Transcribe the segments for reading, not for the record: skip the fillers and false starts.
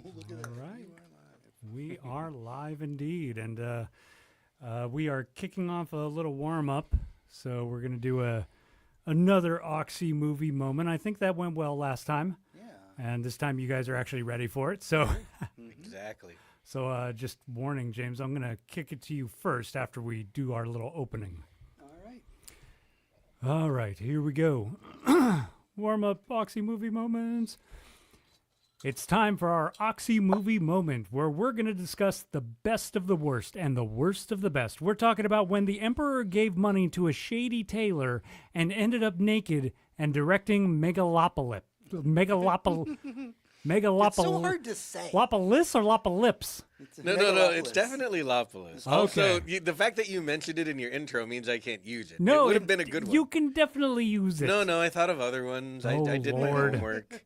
Look at that. All right. You are live. We are live indeed, and we are kicking off a little warm-up, so we're going to do another Oxy movie moment. I think that went well last time, Yeah. and this time you guys are actually ready for it. So, Exactly. so just warning, James, I'm going to kick it to you first after we do our little opening. All right. All right, here we go. Warm-up Oxy movie moments. It's time for our Oxy movie moment, where we're going to discuss the best of the worst and the worst of the best. We're talking about when the Emperor gave money to a shady tailor and ended up naked and directing It's so hard to say. Lopolis or Lopalips? It's a No, it's megalopolis. definitely Lopolis. Okay. Also, the fact that you mentioned it in your intro means I can't use it. No, it would have been a good one. You can definitely use it. No, I thought of other ones. Oh, I did Lord. my homework.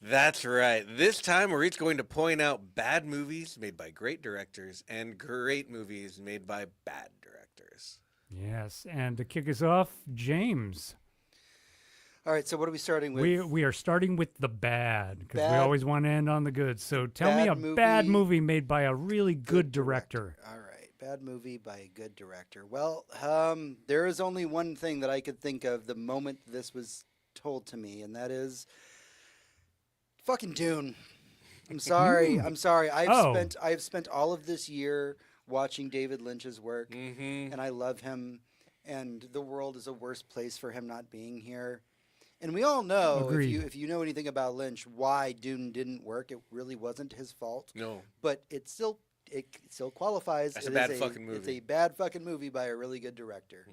That's right. This time we're each going to point out bad movies made by great directors and great movies made by bad directors. Yes, and to kick us off, James. All right, so what are we starting with? We are starting with the bad because we Bad- always want to end on the good. So tell me Bad a bad movie, movie made by a really good director. All right, bad movie by a good director. Well, there is only one thing that I could think of the moment this was told to me, and that is fucking Dune. I'm sorry. I'm sorry. Oh. I've spent all of this year watching David Lynch's work, Mm-hmm. and I love him, and the world is a worse place for him not being here. And we all know, Agreed. if you know anything about Lynch, why Dune didn't work. It really wasn't his fault, No. but it still qualifies. That's It a is bad fucking It's movie. a bad fucking movie by a really good director.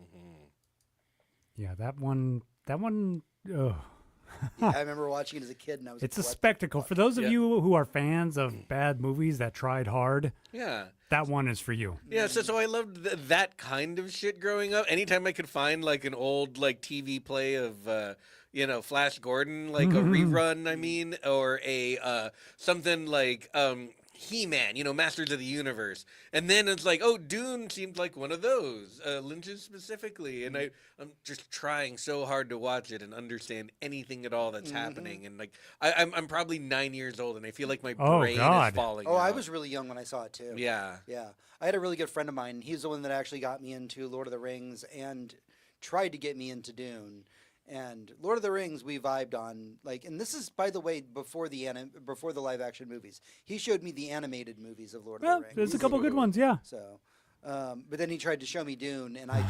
Yeah, that one. Oh. Yeah, I remember watching it as a kid, and I was. It's a like, what the spectacle. fuck? For those of Yeah. you who are fans of bad movies that tried hard, Yeah. that one is for you. Yeah, so I loved that kind of shit growing up. Anytime I could find like an old like TV play of Flash Gordon, like a rerun, I mean, or a something like He-Man, Masters of the Universe. And then it's like, oh, Dune seemed like one of those, Lynch's specifically. And I'm just trying so hard to watch it and understand anything at all that's happening. And like I'm probably 9 years old and I feel like my Oh, brain God. is falling Oh, I out. was really young when I saw it too. Yeah. Yeah, I had a really good friend of mine. He's the one that actually got me into Lord of the Rings and tried to get me into Dune. And Lord of the Rings, we vibed on and this is, by the way, before the live action movies. He showed me the animated movies of Lord Well, of the Rings. there's a couple good ones, yeah. So, but then he tried to show me Dune, and I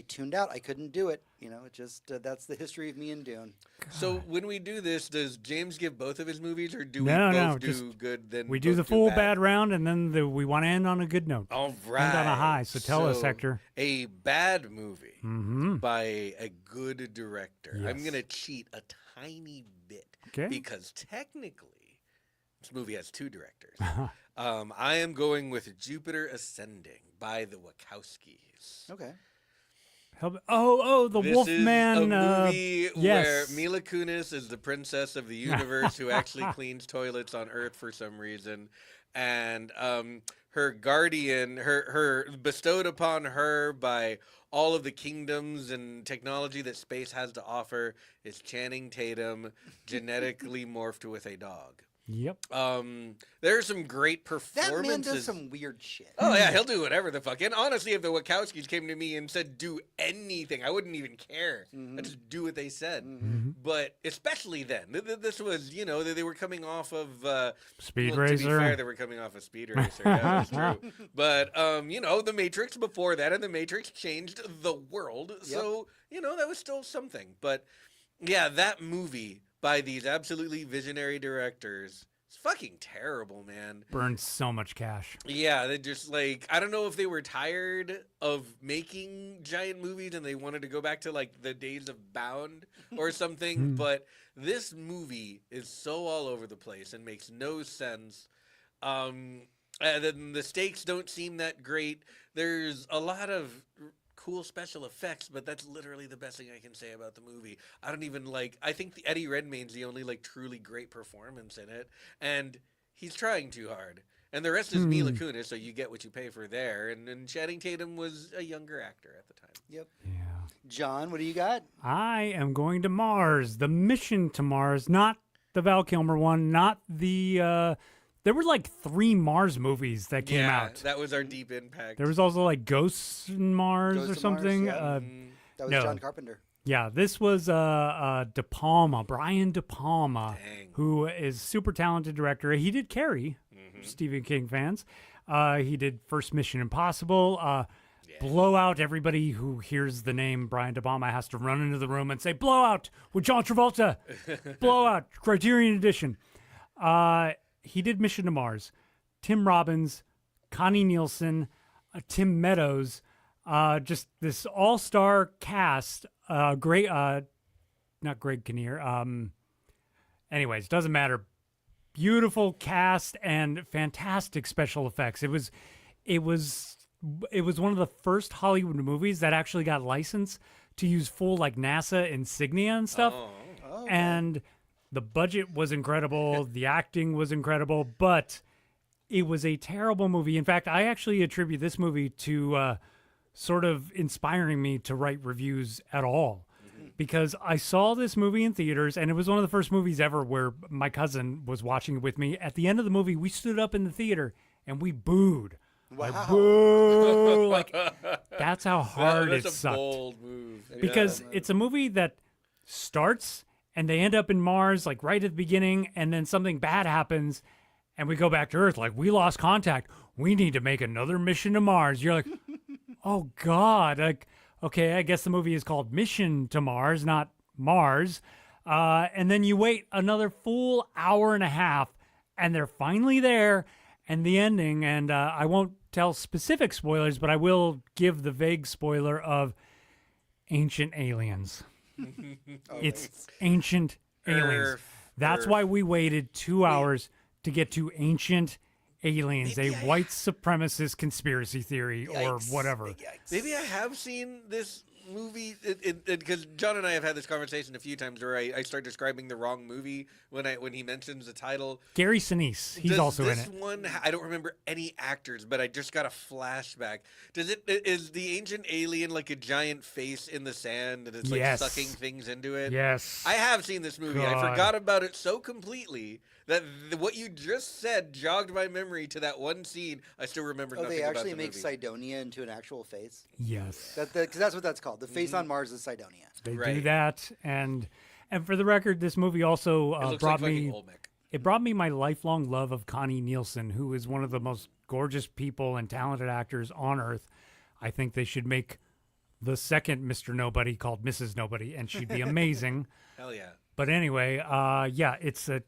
tuned out. I couldn't do it. It just that's the history of me and Dune. So when we do this, does James give both of his movies, or do we No, both do just good? Then We do both the full bad? bad round, and then we want to end on a good note. All right. End on a high. So tell us, Hector. A bad movie Mm-hmm. by a good director. I'm Yes. gonna cheat a tiny bit Okay. because technically, this movie has two directors. I am going with Jupiter Ascending by the Wachowskis. Okay. The This Wolfman. is a movie where yes. Mila Kunis is the princess of the universe who actually cleans toilets on Earth for some reason, and her guardian, her bestowed upon her by all of the kingdoms and technology that space has to offer, is Channing Tatum, genetically morphed with a dog. Yep. There are some great That performances. man does some weird shit. Oh yeah, he'll do whatever the fuck. And honestly, if the Wachowskis came to me and said do anything, I wouldn't even care. I'd just do what they said. But especially then, this was they were coming off of Speed well, To be Racer. fair, they were coming off of Speed Racer. Yeah, that's true. But The Matrix before that, and The Matrix changed the world. So that was still something. But yeah, that movie by these absolutely visionary directors. It's fucking terrible, man. Burned so much cash. Yeah, they just I don't know if they were tired of making giant movies and they wanted to go back to the days of Bound or something, but this movie is so all over the place and makes no sense. And then the stakes don't seem that great. There's a lot of cool special effects, but that's literally the best thing I can say about the movie. I don't even I think the Eddie Redmayne's the only truly great performance in it, and he's trying too hard. And the rest is Mila Kunis, so you get what you pay for there. And Channing Tatum was a younger actor at the time. Yep. Yeah. John, what do you got? I am going to Mars. The mission to Mars, not the Val Kilmer one, not the There were like 3 Mars movies that came out. That was our deep impact. There was also like Ghosts in Mars Ghosts or of something. Mars, yeah. That was no. John Carpenter. Yeah, this was De Palma, Brian De Palma, Dang. who is super talented director. He did Carrie, Stephen King fans. He did First Mission Impossible. Blowout. Everybody who hears the name Brian De Palma has to run into the room and say, Blowout with John Travolta. Blowout, Criterion Edition. He did Mission to Mars. Tim Robbins, Connie Nielsen, Tim Meadows, just this all-star cast. Not Greg Kinnear. Anyways, doesn't matter. Beautiful cast and fantastic special effects. It was one of the first Hollywood movies that actually got licensed to use full like NASA insignia and stuff. Oh, okay. And the budget was incredible. The acting was incredible, but it was a terrible movie. In fact, I actually attribute this movie to sort of inspiring me to write reviews at all. Because I saw this movie in theaters, and it was one of the first movies ever where my cousin was watching it with me. At the end of the movie, we stood up in the theater and we booed. Wow. Like, boo! Like, that's how hard That's it a sucked. bold move. Because it's a movie that starts and they end up in Mars, like right at the beginning, and then something bad happens, and we go back to Earth. Like, we lost contact. We need to make another mission to Mars. You're like, oh, God. Like, okay, I guess the movie is called Mission to Mars, not Mars. And then you wait another full hour and a half, and they're finally there, and the ending, and I won't tell specific spoilers, but I will give the vague spoiler of Ancient Aliens. It's Ancient Aliens. That's why we waited 2 hours to get to Ancient Aliens, a white supremacist conspiracy theory or whatever. Maybe I have seen this movie because John and I have had this conversation a few times where I start describing the wrong movie when he mentions the title. Gary Sinise, he's also in it. This one, I don't remember any actors, but I just got a flashback. Is the ancient alien like a giant face in the sand and it's like Yes. sucking things into it? Yes. I have seen this movie. I God. forgot about it so completely that what you just said jogged my memory to that one scene. I still remember Oh, nothing they about actually the make movie. Sidonia into an actual face. Yes. Because that's what that's called. The face on Mars is Sidonia. They do Right. that, and for the record, this movie also It looks brought like me. fucking Olmec. It brought me my lifelong love of Connie Nielsen, who is one of the most gorgeous people and talented actors on Earth. I think they should make the second Mr. Nobody called Mrs. Nobody, and she'd be amazing. Hell yeah. But anyway, yeah, it's a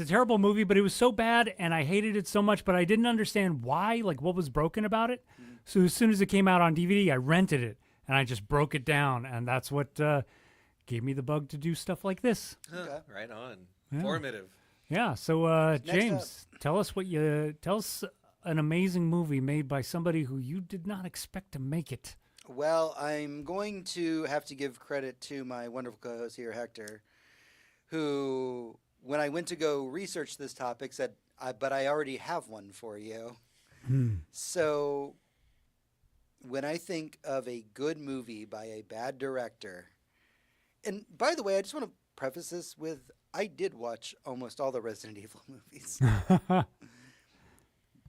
terrible movie, but it was so bad, and I hated it so much, but I didn't understand why, like what was broken about it. So as soon as it came out on DVD, I rented it, and I just broke it down, and that's what gave me the bug to do stuff like this. Huh, right on. Yeah. Formative. Yeah. So James, up. tell us an amazing movie made by somebody who you did not expect to make it. Well, I'm going to have to give credit to my wonderful co-host here, Hector, who, when I went to go research this topic, said, but I already have one for you. So when I think of a good movie by a bad director, and by the way, I just want to preface this with, I did watch almost all the Resident Evil movies.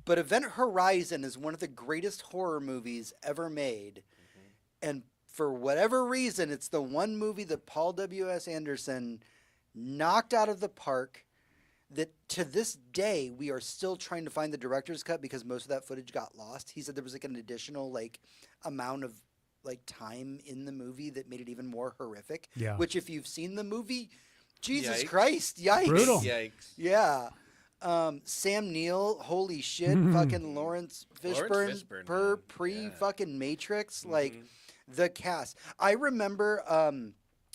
But Event Horizon is one of the greatest horror movies ever made. And for whatever reason, it's the one movie that Paul W.S. Anderson knocked out of the park that to this day we are still trying to find the director's cut because most of that footage got lost. He said there was like an additional amount of time in the movie that made it even more horrific. Yeah. Which if you've seen the movie, Jesus Yikes. Christ, yikes. Brutal. Yikes. Yeah. Sam Neill, holy shit, fucking Lawrence Fishburne, man. fucking Matrix, the cast. I remember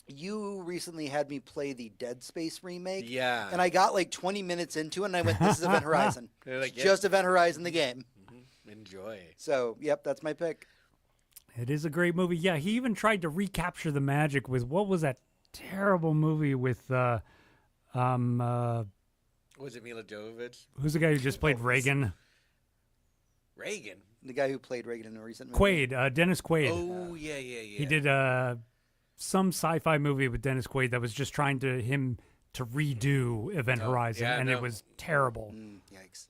you recently had me play the Dead Space remake. Yeah. And I got 20 minutes into it and I went, this is Event Horizon. They're like, It's yep. just Event Horizon, the game. Enjoy. So, yep, that's my pick. It is a great movie. Yeah, he even tried to recapture the magic with what was that terrible movie with Was it Mila Jovovich? who's the guy who just played Reagan? Reagan. The guy who played Reagan in a recent movie. Quaid, Dennis Quaid. Oh, yeah. He did some sci-fi movie with Dennis Quaid that was just trying to redo Event Horizon, yeah, and no. it was terrible. Yikes.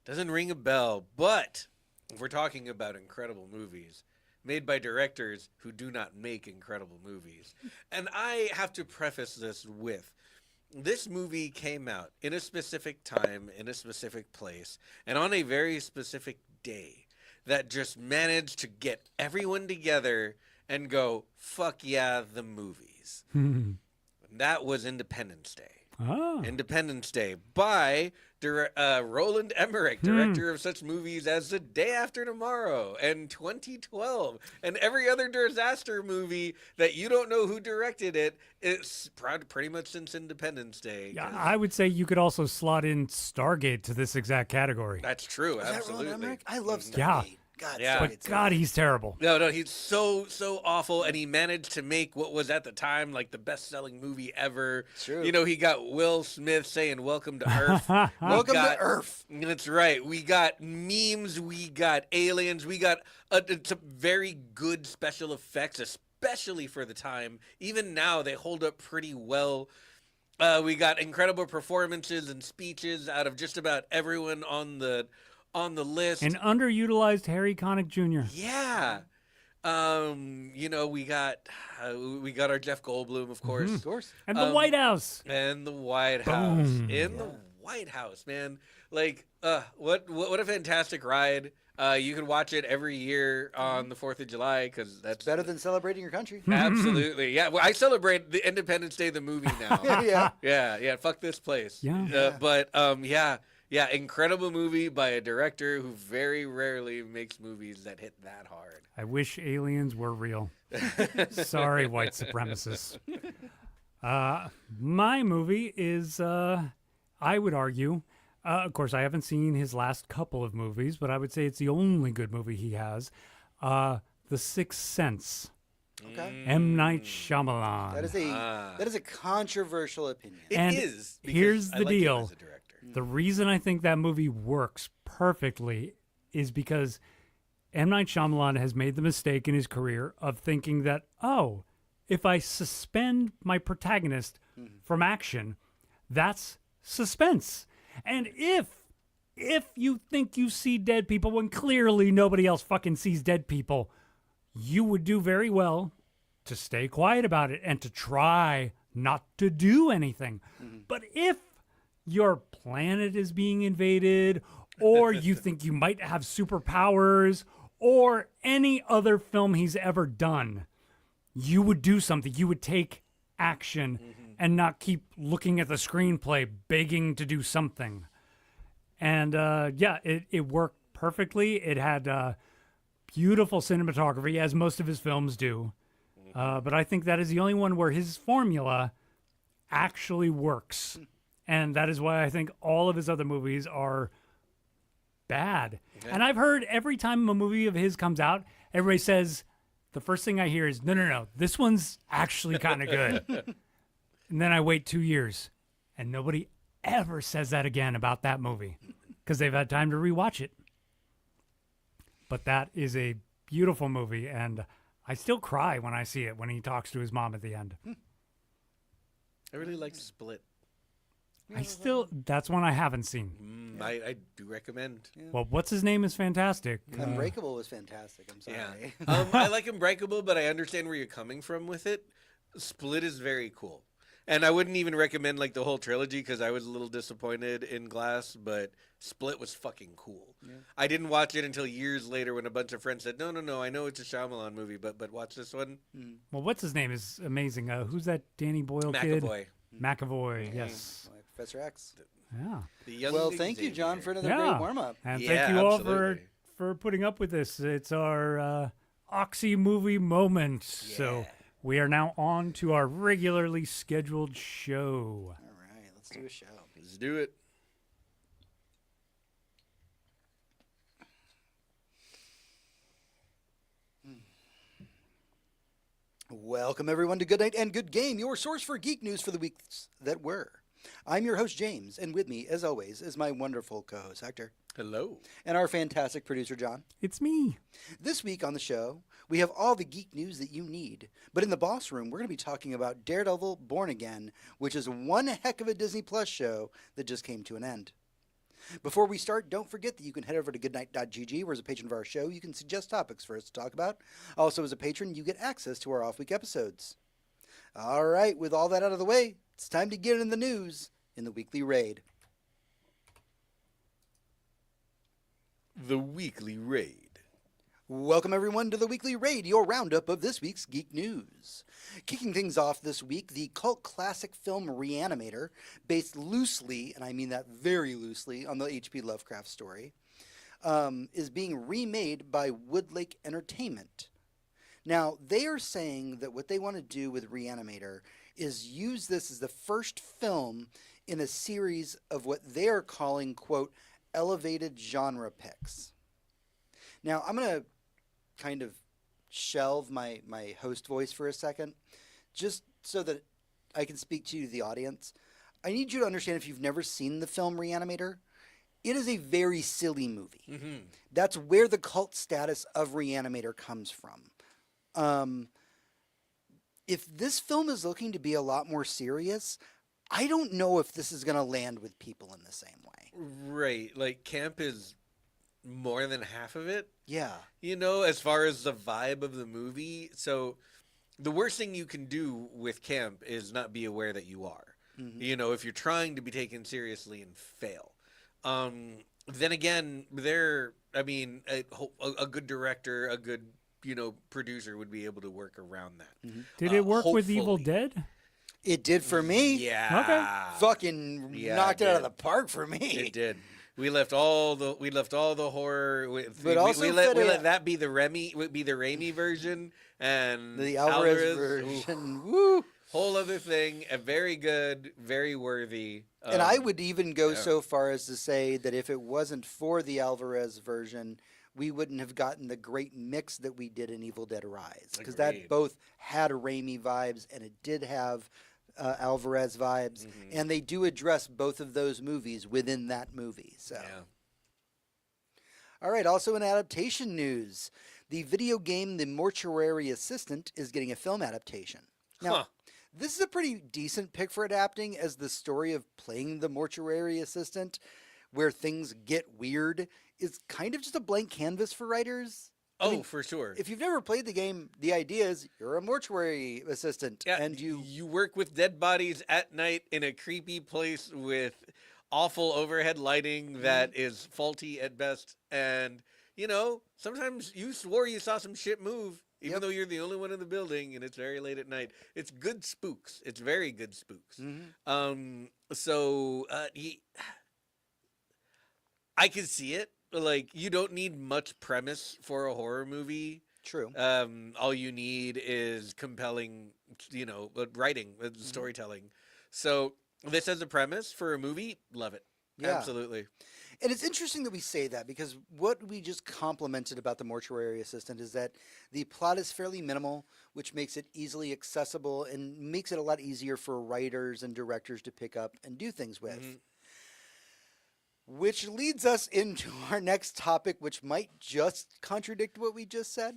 Doesn't ring a bell. But if we're talking about incredible movies made by directors who do not make incredible movies, and I have to preface this with, this movie came out in a specific time, in a specific place, and on a very specific day that just managed to get everyone together and go, fuck yeah, the movies. That was Independence Day. Oh. Independence Day by Roland Emmerich, director of such movies as The Day After Tomorrow and 2012 and every other disaster movie that you don't know who directed it. It's pretty much since Independence Day. Yeah, I would say you could also slot in Stargate to this exact category. That's true, Is that absolutely. Roland Emmerich? I love Stargate. Yeah. God, Yeah. But Stargate's God, he's terrible. No, he's so awful, and he managed to make what was at the time like the best-selling movie ever. True. You know, he got Will Smith saying "Welcome to Earth." Welcome to Earth. That's right. We got memes. We got aliens. We got some very good special effects, especially for the time. Even now, they hold up pretty well. We got incredible performances and speeches out of just about everyone on the list. An underutilized Harry Connick Jr. Yeah. You know, we got our Jeff Goldblum, of course. Of course. And the White House. And the White House. Boom. In the White House, man. Like, what a fantastic ride. You can watch it every year on the 4th of July because that's Better than celebrating your country. absolutely. Yeah, well, I celebrate the Independence Day, the movie now. Yeah. Yeah, fuck this place. Yeah. But yeah, incredible movie by a director who very rarely makes movies that hit that hard. I wish aliens were real. Sorry, white supremacists. My movie is, I would argue, of course, I haven't seen his last couple of movies, but I would say it's the only good movie he has. The Sixth Sense. Okay. M. Night Shyamalan. That is a controversial opinion. It And is. Because here's I the like him deal. as a director. The reason I think that movie works perfectly is because M. Night Shyamalan has made the mistake in his career of thinking that, oh, if I suspend my protagonist from action, that's suspense. And if you think you see dead people when clearly nobody else fucking sees dead people, you would do very well to stay quiet about it and to try not to do anything. But if your planet is being invaded, or you think you might have superpowers, or any other film he's ever done, you would do something. You would take action and not keep looking at the screenplay begging to do something. And it worked perfectly. It had beautiful cinematography, as most of his films do. But I think that is the only one where his formula actually works. And that is why I think all of his other movies are bad. Okay. And I've heard every time a movie of his comes out, everybody says, the first thing I hear is, no, this one's actually kind of good. And then I wait 2 years, and nobody ever says that again about that movie because they've had time to rewatch it. But that is a beautiful movie, and I still cry when I see it, when he talks to his mom at the end. I really like Split. That's one I haven't seen. I do recommend. Yeah. Well, what's his name is fantastic. Unbreakable was fantastic. I'm sorry. Yeah. I like Unbreakable, but I understand where you're coming from with it. Split is very cool. And I wouldn't even recommend like the whole trilogy because I was a little disappointed in Glass, but Split was fucking cool. Yeah. I didn't watch it until years later when a bunch of friends said, no, I know it's a Shyamalan movie, but watch this one. Well, what's his name is amazing. Who's that Danny Boyle kid? McAvoy, yes. Professor X. Yeah. Well, thank you, John, for another great warm-up. And thank you all for putting up with this. It's our Oxy movie moment. Yeah. So we are now on to our regularly scheduled show. All right, let's do a show. Let's do it. Welcome, everyone, to Good Night and Good Game, your source for geek news for the weeks that were. I'm your host, James, and with me, as always, is my wonderful co-host, Hector. Hello. And our fantastic producer, John. It's me. This week on the show, we have all the geek news that you need. But in the boss room, we're going to be talking about Daredevil Born Again, which is one heck of a Disney Plus show that just came to an end. Before we start, don't forget that you can head over to goodnight.gg, where as a patron of our show, you can suggest topics for us to talk about. Also, as a patron, you get access to our off-week episodes. All right, with all that out of the way, it's time to get in the news in the Weekly Raid. The Weekly Raid. Welcome, everyone, to the Weekly Raid, your roundup of this week's geek news. Kicking things off this week, the cult classic film Reanimator, based loosely, and I mean that very loosely, on the H.P. Lovecraft story, is being remade by Woodlake Entertainment. Now, they are saying that what they want to do with Reanimator is use this as the first film in a series of what they are calling, quote, elevated genre picks. Now, I'm going to kind of shelve my host voice for a second, just so that I can speak to you, the audience. I need you to understand, if you've never seen the film Reanimator, it is a very silly movie. Mm-hmm. That's where the cult status of Reanimator comes from. If this film is looking to be a lot more serious, I don't know if this is going to land with people in the same way. Right. Like, camp is more than half of it. Yeah. You know, as far as the vibe of the movie. So the worst thing you can do with camp is not be aware that you are. Mm-hmm. You know, if you're trying to be taken seriously and fail. Then again, a good director, a good, producer would be able to work around that. Mm-hmm. Did it work with Evil hopefully. Dead? It did for me. Yeah. Fucking Yeah, knocked it it out of did. the park for me. It did. We left all the horror. But also we let fit that be the Raimi version, and The Alvarez oof, version. Woo! whole other thing. A very good, very worthy. And I would even go yeah. so far as to say that if it wasn't for the Alvarez version, we wouldn't have gotten the great mix that we did in Evil Dead Rise. Because that Agreed. both had Raimi vibes and it did have Alvarez vibes. Mhm. And they do address both of those movies within that movie. So. Yeah. All right, also in adaptation news, the video game The Mortuary Assistant is getting a film adaptation. Now, Huh. this is a pretty decent pick for adapting, as the story of playing the mortuary assistant, where things get weird, is kind of just a blank canvas for writers. I Oh, mean, for sure. if you've never played the game, the idea is you're a mortuary assistant, Yeah, and you work with dead bodies at night in a creepy place with awful overhead lighting that is faulty at best, and sometimes you swore you saw some shit move, even Yep. though you're the only one in the building, and it's very late at night. It's good spooks. It's very good spooks. Mhm. I can see it. Like, you don't need much premise for a horror movie. True. All you need is compelling, writing, storytelling. So this as a premise for a movie, love it. Yeah. Absolutely. And it's interesting that we say that, because what we just complimented about The Mortuary Assistant is that the plot is fairly minimal, which makes it easily accessible and makes it a lot easier for writers and directors to pick up and do things with. Mhm. Which leads us into our next topic, which might just contradict what we just said.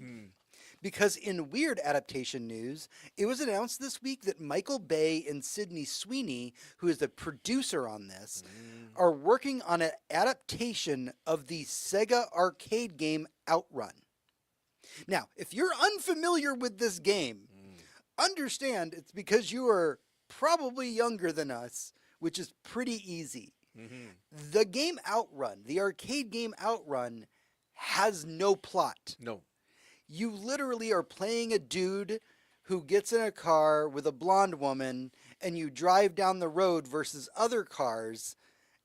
Because in weird adaptation news, it was announced this week that Michael Bay and Sydney Sweeney, who is the producer on this, are working on an adaptation of the Sega arcade game Outrun. Now, if you're unfamiliar with this game, understand it's because you are probably younger than us, which is pretty easy. The game Outrun, the arcade game Outrun, has no plot. No. You literally are playing a dude who gets in a car with a blonde woman, and you drive down the road versus other cars,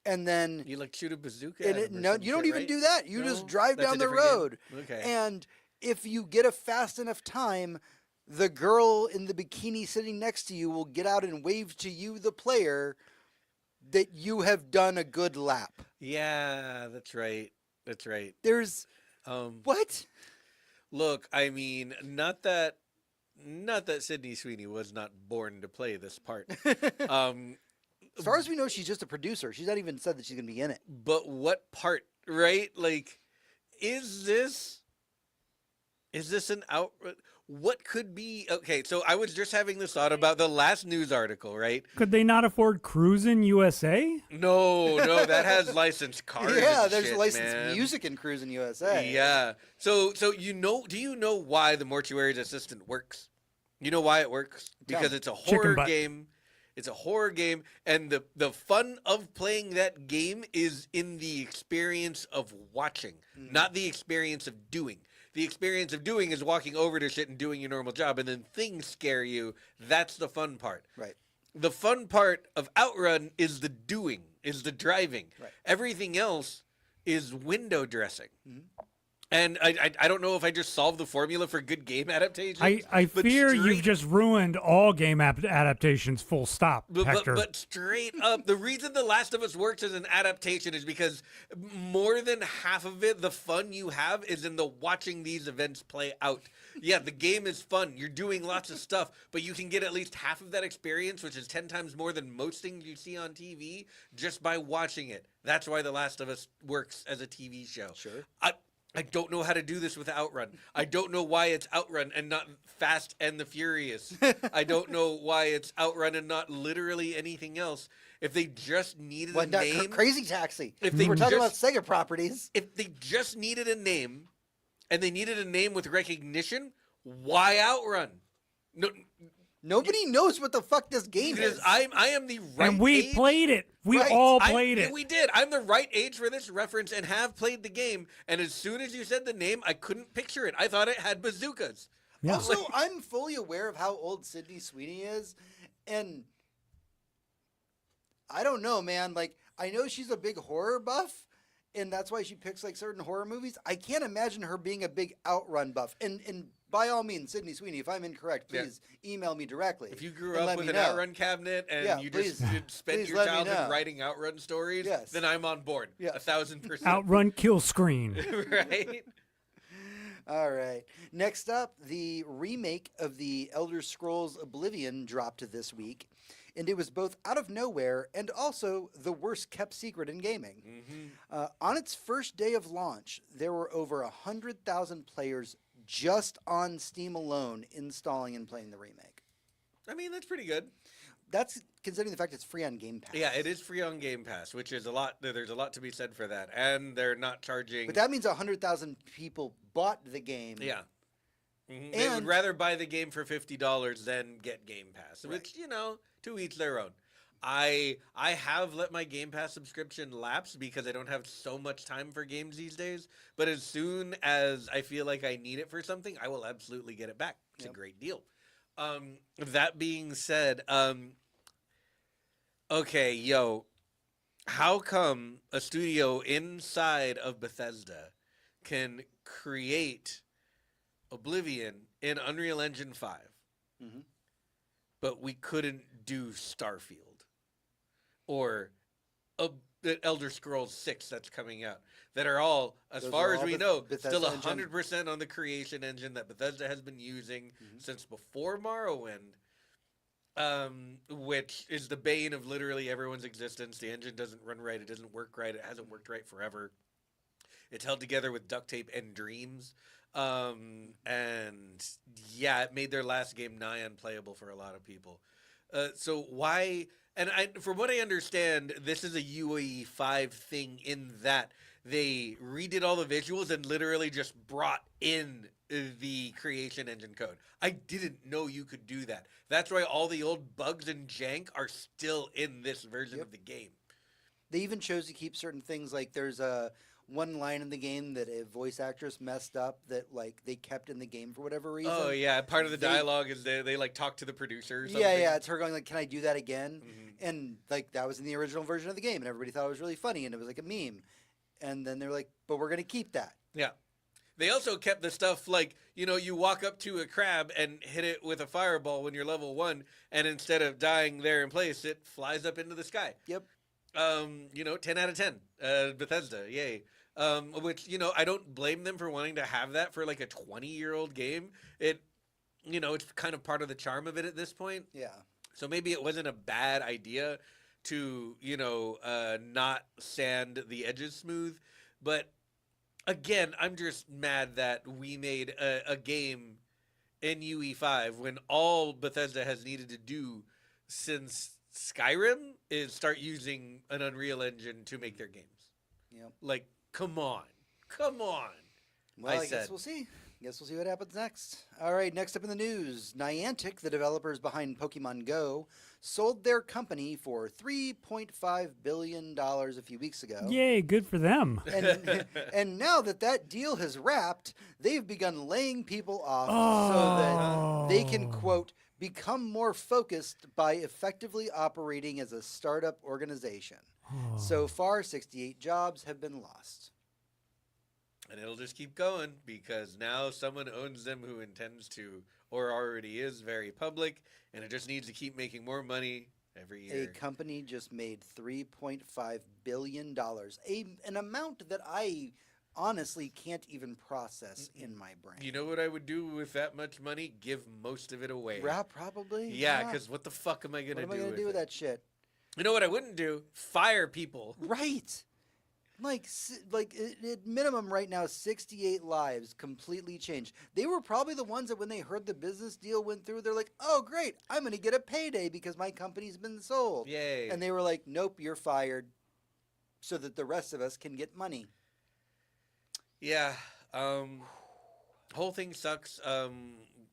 and then You shoot a bazooka and at it, him or no, some you don't shit, even right? do that. You No? just drive That's a down the different game? road. Okay. And if you get a fast enough time, the girl in the bikini sitting next to you will get out and wave to you, the player, that you have done a good lap. Yeah, that's right. That's right. There's what? Look, I mean, not that Sydney Sweeney was not born to play this part. As far as we know, she's just a producer. She's not even said that she's going to be in it. But what part, right? Like, is this an out? what could be okay? So I was just having this thought about the last news article, right? Could they not afford Cruisin' USA? No, that has licensed cars. Yeah, and there's shit, licensed man. music in Cruising USA. Yeah. So do you know why the mortuary's assistant works? You know why it works? Tell Because me. it's a Chicken horror butt. game. It's a horror game, and the fun of playing that game is in the experience of watching, not the experience of doing. The experience of doing is walking over to shit and doing your normal job, and then things scare you. That's the fun part. Right. The fun part of Outrun is the doing, is the driving. Right. Everything else is window dressing. And I don't know if I just solved the formula for good game adaptations. I but fear straight- you've just ruined all game adaptations, full stop, Hector. But straight up, the reason The Last of Us works as an adaptation is because more than half of it, the fun you have is in the watching these events play out. Yeah, the game is fun. You're doing lots of stuff, but you can get at least half of that experience, which is 10 times more than most things you see on TV, just by watching it. That's why The Last of Us works as a TV show. Sure. I don't know how to do this with Outrun. I don't know why it's Outrun and not Fast and the Furious. I don't know why it's Outrun and not literally anything else. If they just needed a Not name, Crazy Taxi. If they We're talking about just- Sega properties. if they just needed a name, and they needed a name with recognition, why Outrun? No, Nobody knows what the fuck this game because is. I am the right and we age. played it. We Right. all played it. We did. I'm the right age for this reference and have played the game. And as soon as you said the name, I couldn't picture it. I thought it had bazookas. Yeah. Also, I'm fully aware of how old Sydney Sweeney is, and I don't know, man. Like, I know she's a big horror buff, and that's why she picks like certain horror movies. I can't imagine her being a big Outrun buff. And by all means, Sydney Sweeney, if I'm incorrect, Yeah. please email me directly. If you grew and up let with me an know. Outrun cabinet and Yeah, you please- just spent please your let me childhood know. writing Outrun stories, Yes. then I'm on board. Yeah. 1,000%. Outrun kill screen. Right? All right. Next up, the remake of the Elder Scrolls Oblivion dropped this week, and it was both out of nowhere and also the worst kept secret in gaming. On its first day of launch, there were over 100,000 players just on Steam alone installing and playing the remake. I mean, that's pretty good. That's considering the fact it's free on Game Pass. Yeah, it is free on Game Pass, which is a lot. There's a lot to be said for that. And they're not charging. But that means 100,000 people bought the game. Yeah. They would And- rather buy the game for $50 than get Game Pass, Right. which, to each their own. I have let my Game Pass subscription lapse because I don't have so much time for games these days. But as soon as I feel like I need it for something, I will absolutely get it back. It's a great deal. That being said, okay, how come a studio inside of Bethesda can create Oblivion in Unreal Engine 5, Mhm. but we couldn't do Starfield or Elder Scrolls 6 that's coming out, that are all, as Those far are as all we Beth- know, Bethesda still engine. 100% on the creation engine that Bethesda has been using since before Morrowind, which is the bane of literally everyone's existence. The engine doesn't run right. It doesn't work right. It hasn't worked right forever. It's held together with duct tape and dreams. And yeah, it made their last game nigh unplayable for a lot of people. So why? And from what I understand, this is a UE 5 thing in that they redid all the visuals and literally just brought in the creation engine code. I didn't know you could do that. That's why all the old bugs and jank are still in this version of the game. They even chose to keep certain things, like there's one line in the game that a voice actress messed up that like they kept in the game for whatever reason. Oh yeah, part of the They- dialogue is they like talk to the producer or something. Yeah, it's her going like, "Can I do that again?" Mhm. And like that was in the original version of the game, and everybody thought it was really funny, and it was like a meme. And then they're like, "But we're gonna keep that." Yeah. They also kept the stuff like, you walk up to a crab and hit it with a fireball when you're level 1, and instead of dying there in place, it flies up into the sky. Yep. 10 out of 10. Bethesda, yay. Which, I don't blame them for wanting to have that for like a 20-year-old game. It's kind of part of the charm of it at this point. Yeah. So maybe it wasn't a bad idea to, not sand the edges smooth. But again, I'm just mad that we made a game in UE5 when all Bethesda has needed to do since Skyrim is start using an Unreal Engine to make their games. Yep. Like, come on. Come on. Well, I guess we'll see. Guess we'll see what happens next. All right, next up in the news, Niantic, the developers behind Pokemon Go, sold their company for $3.5 billion a few weeks ago. Yay, good for them. And now that deal has wrapped, they've begun laying people off so that they can, quote, become more focused by effectively operating as a startup organization. So far, 68 jobs have been lost. And it'll just keep going because now someone owns them who intends to or already is very public, and it just needs to keep making more money every year. A company just made $3.5 billion, an amount that I honestly can't even process in my brain. You know what I would do with that much money? Give most of it away. Yeah, probably. Yeah, because what the fuck am I going to do? What am I going to do with that shit? You know what I wouldn't do? Fire people. Right. Like at minimum right now, 68 lives completely changed. They were probably the ones that when they heard the business deal went through, they're like, oh, great, I'm going to get a payday because my company's been sold. Yay. And they were like, nope, you're fired so that the rest of us can get money. Yeah. Whole thing sucks.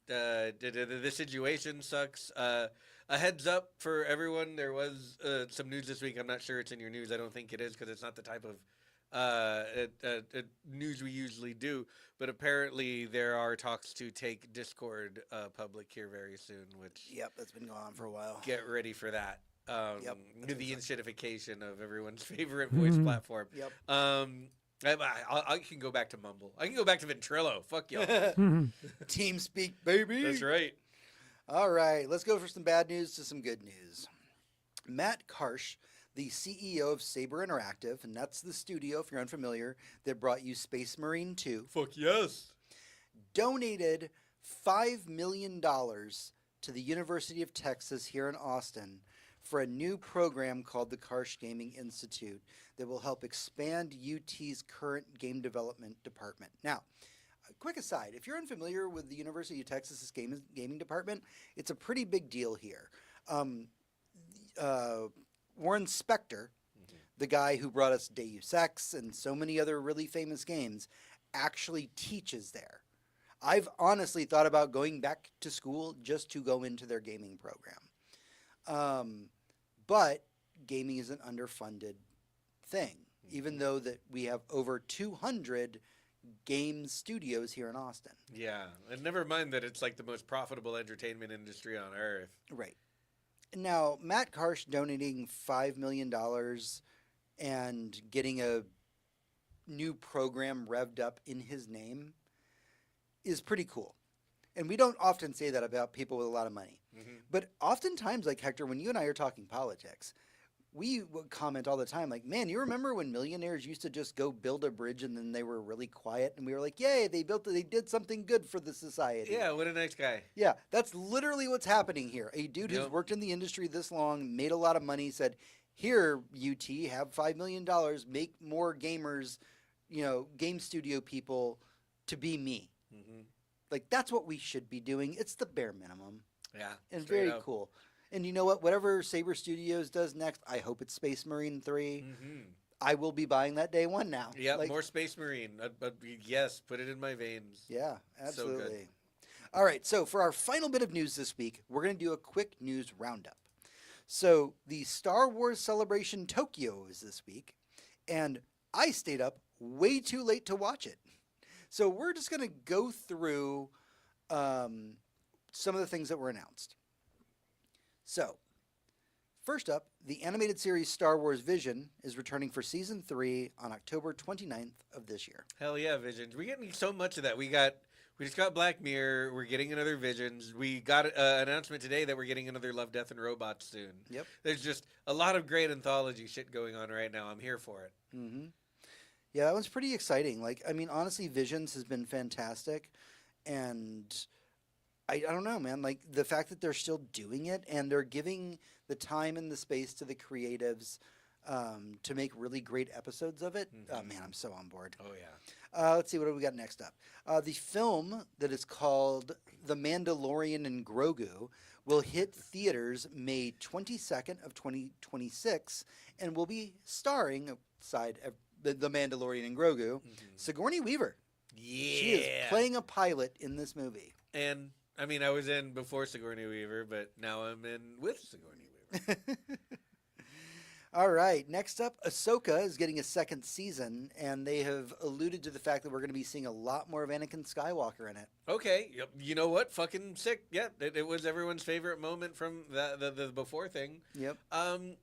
The situation sucks. A heads up for everyone, there was some news this week. I'm not sure it's in your news. I don't think it is because it's not the type of news we usually do. But apparently there are talks to take Discord public here very soon, which... Yep, that's been going on for a while. Get ready for that. Yep, the inshitification of everyone's favorite voice platform. Yep. I can go back to Mumble. I can go back to Ventrilo. Fuck y'all. TeamSpeak, baby. That's right. All right, let's go for some bad news to some good news. Matt Karsh, the CEO of Saber Interactive, and that's the studio, if you're unfamiliar, that brought you Space Marine 2, Fuck yes. donated $5 million to the University of Texas here in Austin for a new program called the Karsh Gaming Institute that will help expand UT's current game development department. Now, a quick aside, if you're unfamiliar with the University of Texas's gaming department, it's a pretty big deal here. Warren Spector, the guy who brought us Deus Ex and so many other really famous games, actually teaches there. I've honestly thought about going back to school just to go into their gaming program. But gaming is an underfunded thing, even though that we have over 200 game studios here in Austin. Yeah, and never mind that it's like the most profitable entertainment industry on earth. Right. Now, Matt Karsh donating $5 million and getting a new program revved up in his name is pretty cool. And we don't often say that about people with a lot of money. But oftentimes, like Hector, when you and I are talking politics, we would comment all the time, like, man, you remember when millionaires used to just go build a bridge and then they were really quiet and we were like, yay, they did something good for the society. Yeah, what a nice guy. Yeah, that's literally what's happening here. A dude who's worked in the industry this long, made a lot of money, said, here, UT, have $5 million, make more gamers, game studio people to be me. Like, that's what we should be doing. It's the bare minimum. Yeah. And very cool. And you know what? Whatever Saber Studios does next, I hope it's Space Marine 3. I will be buying that day one now. Yeah, more Space Marine. Yes, put it in my veins. Yeah, absolutely. So good. All right, so for our final bit of news this week, we're going to do a quick news roundup. So the Star Wars Celebration Tokyo is this week, and I stayed up way too late to watch it. So we're just going to go through some of the things that were announced. So, first up, the animated series Star Wars Vision is returning for Season 3 on October 29th of this year. Hell yeah, Visions. We're getting so much of that. We just got Black Mirror. We're getting another Visions. We got an announcement today that we're getting another Love, Death, and Robots soon. Yep. There's just a lot of great anthology shit going on right now. I'm here for it. Yeah, that one's pretty exciting. Like, I mean, honestly, Visions has been fantastic. And I don't know, man. Like, the fact that they're still doing it and they're giving the time and the space to the creatives to make really great episodes of it. Oh man, I'm so on board. Oh yeah. Let's see, what do we got next up? The film that is called The Mandalorian and Grogu will hit theaters May 22nd of 2026 and will be starring aside the Mandalorian and Grogu, Sigourney Weaver. Yeah. She is playing a pilot in this movie. And I mean, I was in before Sigourney Weaver, but now I'm in with Sigourney Weaver. All right, next up, Ahsoka is getting a second season, and they have alluded to the fact that we're going to be seeing a lot more of Anakin Skywalker in it. Okay, yep. You know what? Fucking sick. Yeah, it was everyone's favorite moment from the before thing. Yep. I'm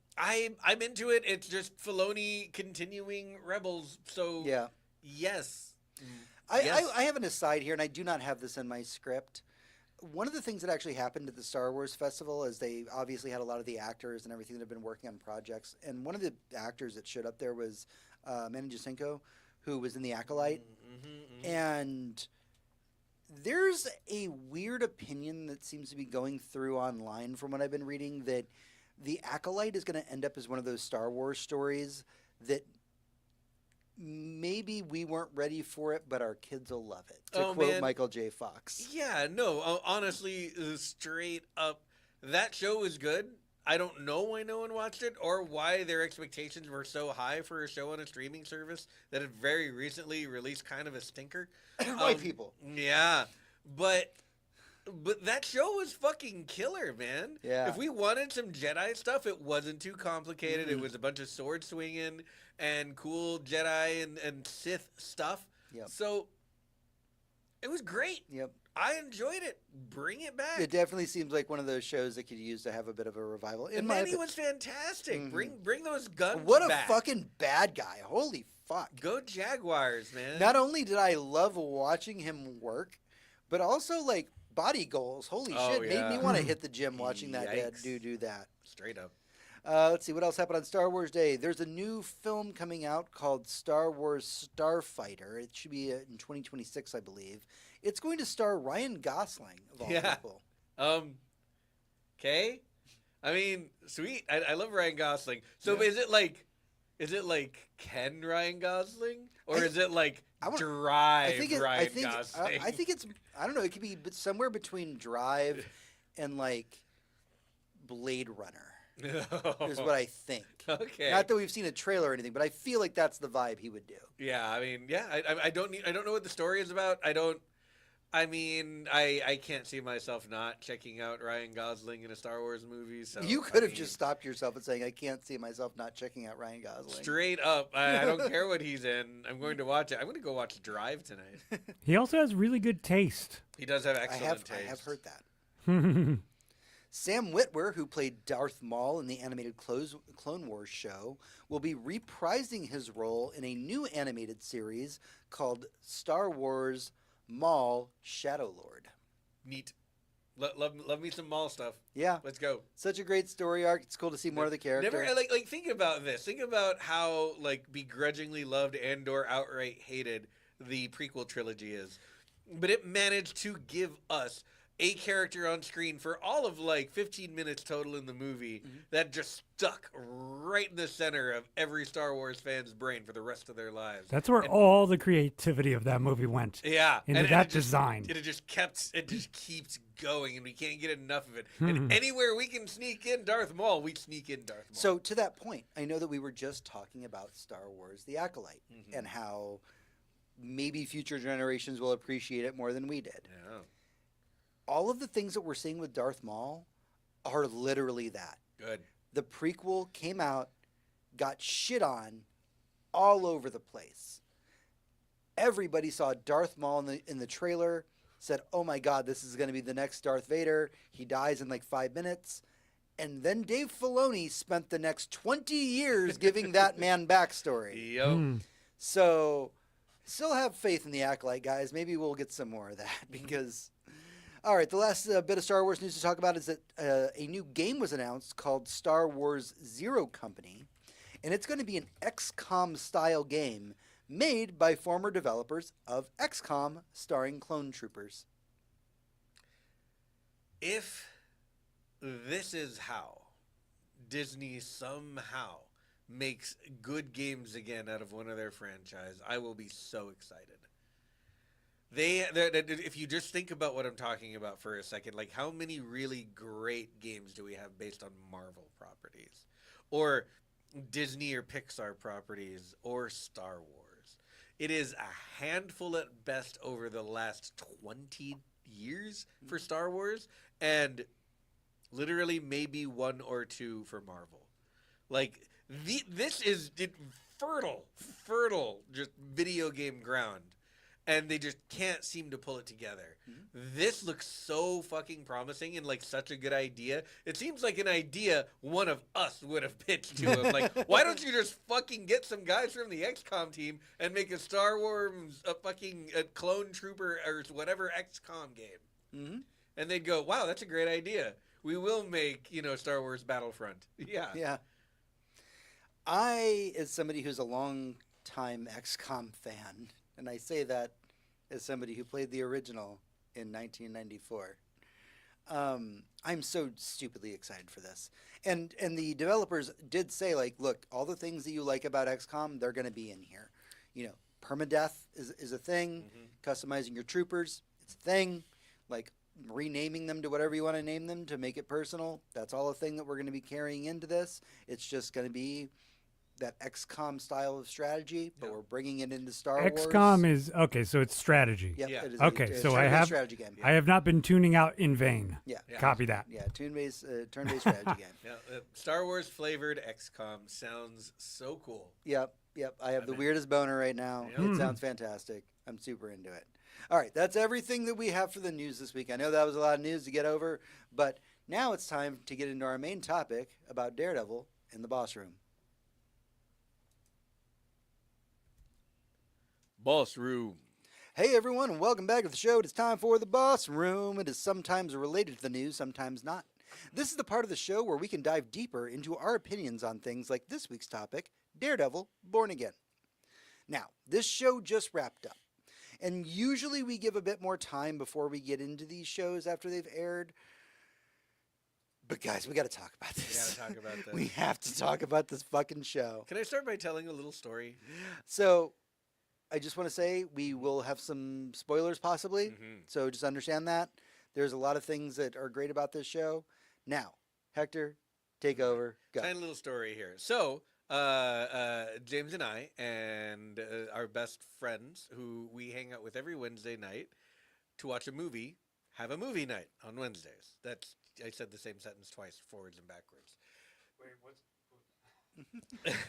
into it. It's just Filoni continuing Rebels. So Yeah. yes. I have an aside here, and I do not have this in my script. One of the things that actually happened at the Star Wars Festival is they obviously had a lot of the actors and everything that have been working on projects. And one of the actors that showed up there was Manny Jacinto, who was in The Acolyte. And there's a weird opinion that seems to be going through online from what I've been reading that The Acolyte is going to end up as one of those Star Wars stories that maybe we weren't ready for it, but our kids will love it. To quote man. Michael J. Fox. Yeah, no, honestly, straight up, that show was good. I don't know why no one watched it or why their expectations were so high for a show on a streaming service that had very recently released kind of a stinker. White people. Yeah, but that show was fucking killer, man. Yeah. If we wanted some Jedi stuff, it wasn't too complicated. It was a bunch of sword swinging and cool Jedi and Sith stuff. Yep. So it was great. Yep. I enjoyed it. Bring it back. It definitely seems like one of those shows that could use to have a bit of a revival. And Manny was fantastic. Bring those guns What a back. fucking bad guy. Holy fuck. Go Jaguars, man. Not only did I love watching him work, but also like body goals. Holy Oh, shit. Made yeah. me want to hit the gym watching that Yikes. dude do that. Straight up. Let's see what else happened on Star Wars Day. There's a new film coming out called Star Wars Starfighter. It should be in 2026, I believe. It's going to star Ryan Gosling of all people. Okay. I mean, sweet. I love Ryan Gosling. So Yeah. is it like Ken Ryan Gosling? Or I- is it like I want- Drive I Ryan think Gosling? I think it's I don't know. It could be somewhere between Drive and like Blade Runner. Is what I think. Okay. Not that we've seen a trailer or anything, but I feel like that's the vibe he would do. Yeah, I mean, yeah, I don't know what the story is about. I can't see myself not checking out Ryan Gosling in a Star Wars movie. So You could have just stopped yourself and saying, "I can't see myself not checking out Ryan Gosling." straight up. I don't care what he's in. I'm going to watch it. I'm going to go watch Drive tonight. He also has really good taste. He does have excellent I taste. have heard that. Sam Witwer, who played Darth Maul in the animated Clone Wars show, will be reprising his role in a new animated series called Star Wars Maul Shadow Lord. Neat. Love me some Maul stuff. Yeah, Let's go. such a great story arc. It's cool to see more of the character. Never like think about this. Think about how like begrudgingly loved and/or outright hated the prequel trilogy is, but it managed to give us a character on screen for all of like 15 minutes total in the movie that just stuck right in the center of every Star Wars fan's brain for the rest of their lives. That's where all the creativity of that movie went. Yeah, Into and that it just, design. It just keeps going, and we can't get enough of it. And anywhere we can sneak in Darth Maul, we sneak in Darth Maul. So to that point, I know that we were just talking about Star Wars: The Acolyte and how maybe future generations will appreciate it more than we did. Yeah. All of the things that we're seeing with Darth Maul are literally that. Good. The prequel came out, got shit on all over the place. Everybody saw Darth Maul in the trailer, said, "Oh my God, this is going to be the next Darth Vader." He dies in like 5 minutes. And then Dave Filoni spent the next 20 years giving that man backstory. Yep. So, still have faith in the Acolyte, guys. Maybe we'll get some more of that because... All right, the last bit of Star Wars news to talk about is that a new game was announced called Star Wars Zero Company, and it's going to be an XCOM-style game made by former developers of XCOM starring clone troopers. If this is how Disney somehow makes good games again out of one of their franchise, I will be so excited. If you just think about what I'm talking about for a second, like how many really great games do we have based on Marvel properties, or Disney or Pixar properties, or Star Wars? It is a handful at best over the last 20 years for Star Wars, and literally maybe one or two for Marvel. Like this is fertile, just video game ground, and they just can't seem to pull it together. This looks so fucking promising and like such a good idea. It seems like an idea one of us would have pitched to him. Like, why don't you just fucking get some guys from the XCOM team and make a Star Wars, a clone trooper or whatever XCOM game? And they'd go, wow, that's a great idea. We will make, Star Wars Battlefront. Yeah. Yeah. I, as somebody who's a long time XCOM fan, and I say that as somebody who played the original in 1994, I'm so stupidly excited for this. And the developers did say, like, look, all the things that you like about XCOM, they're going to be in here. Permadeath is a thing. Customizing your troopers, it's a thing. Like, renaming them to whatever you want to name them to make it personal, that's all a thing that we're going to be carrying into this. It's just going to be that XCOM style of strategy, but we're bringing it into Star Wars. XCOM is okay, so it's strategy. Yep, Yeah. it is Okay, a so turn-based strategy game. I have not been tuning out in vain. Yeah. Copy that. Yeah, turn-based strategy game. Yeah, Star Wars flavored XCOM sounds so cool. Yep. I have the weirdest boner right now. Yep. It sounds fantastic. I'm super into it. All right, that's everything that we have for the news this week. I know that was a lot of news to get over, but now it's time to get into our main topic about Daredevil in the boss room. Boss room. Hey everyone, and welcome back to the show. It is time for the boss room. It is sometimes related to the news, sometimes not. This is the part of the show where we can dive deeper into our opinions on things like this week's topic, Daredevil Born Again. Now, this show just wrapped up, and usually we give a bit more time before we get into these shows after they've aired. But guys, we got to talk about this. We gotta talk about this. We have to talk about this fucking show. Can I start by telling a little story? So, I just want to say we will have some spoilers possibly, so just understand that. There's a lot of things that are great about this show. Now, Hector, take over. Go. Tiny little story here. So, James and I and our best friends who we hang out with every Wednesday night to watch a movie have a movie night on Wednesdays. I said the same sentence twice, forwards and backwards. Wait, what's...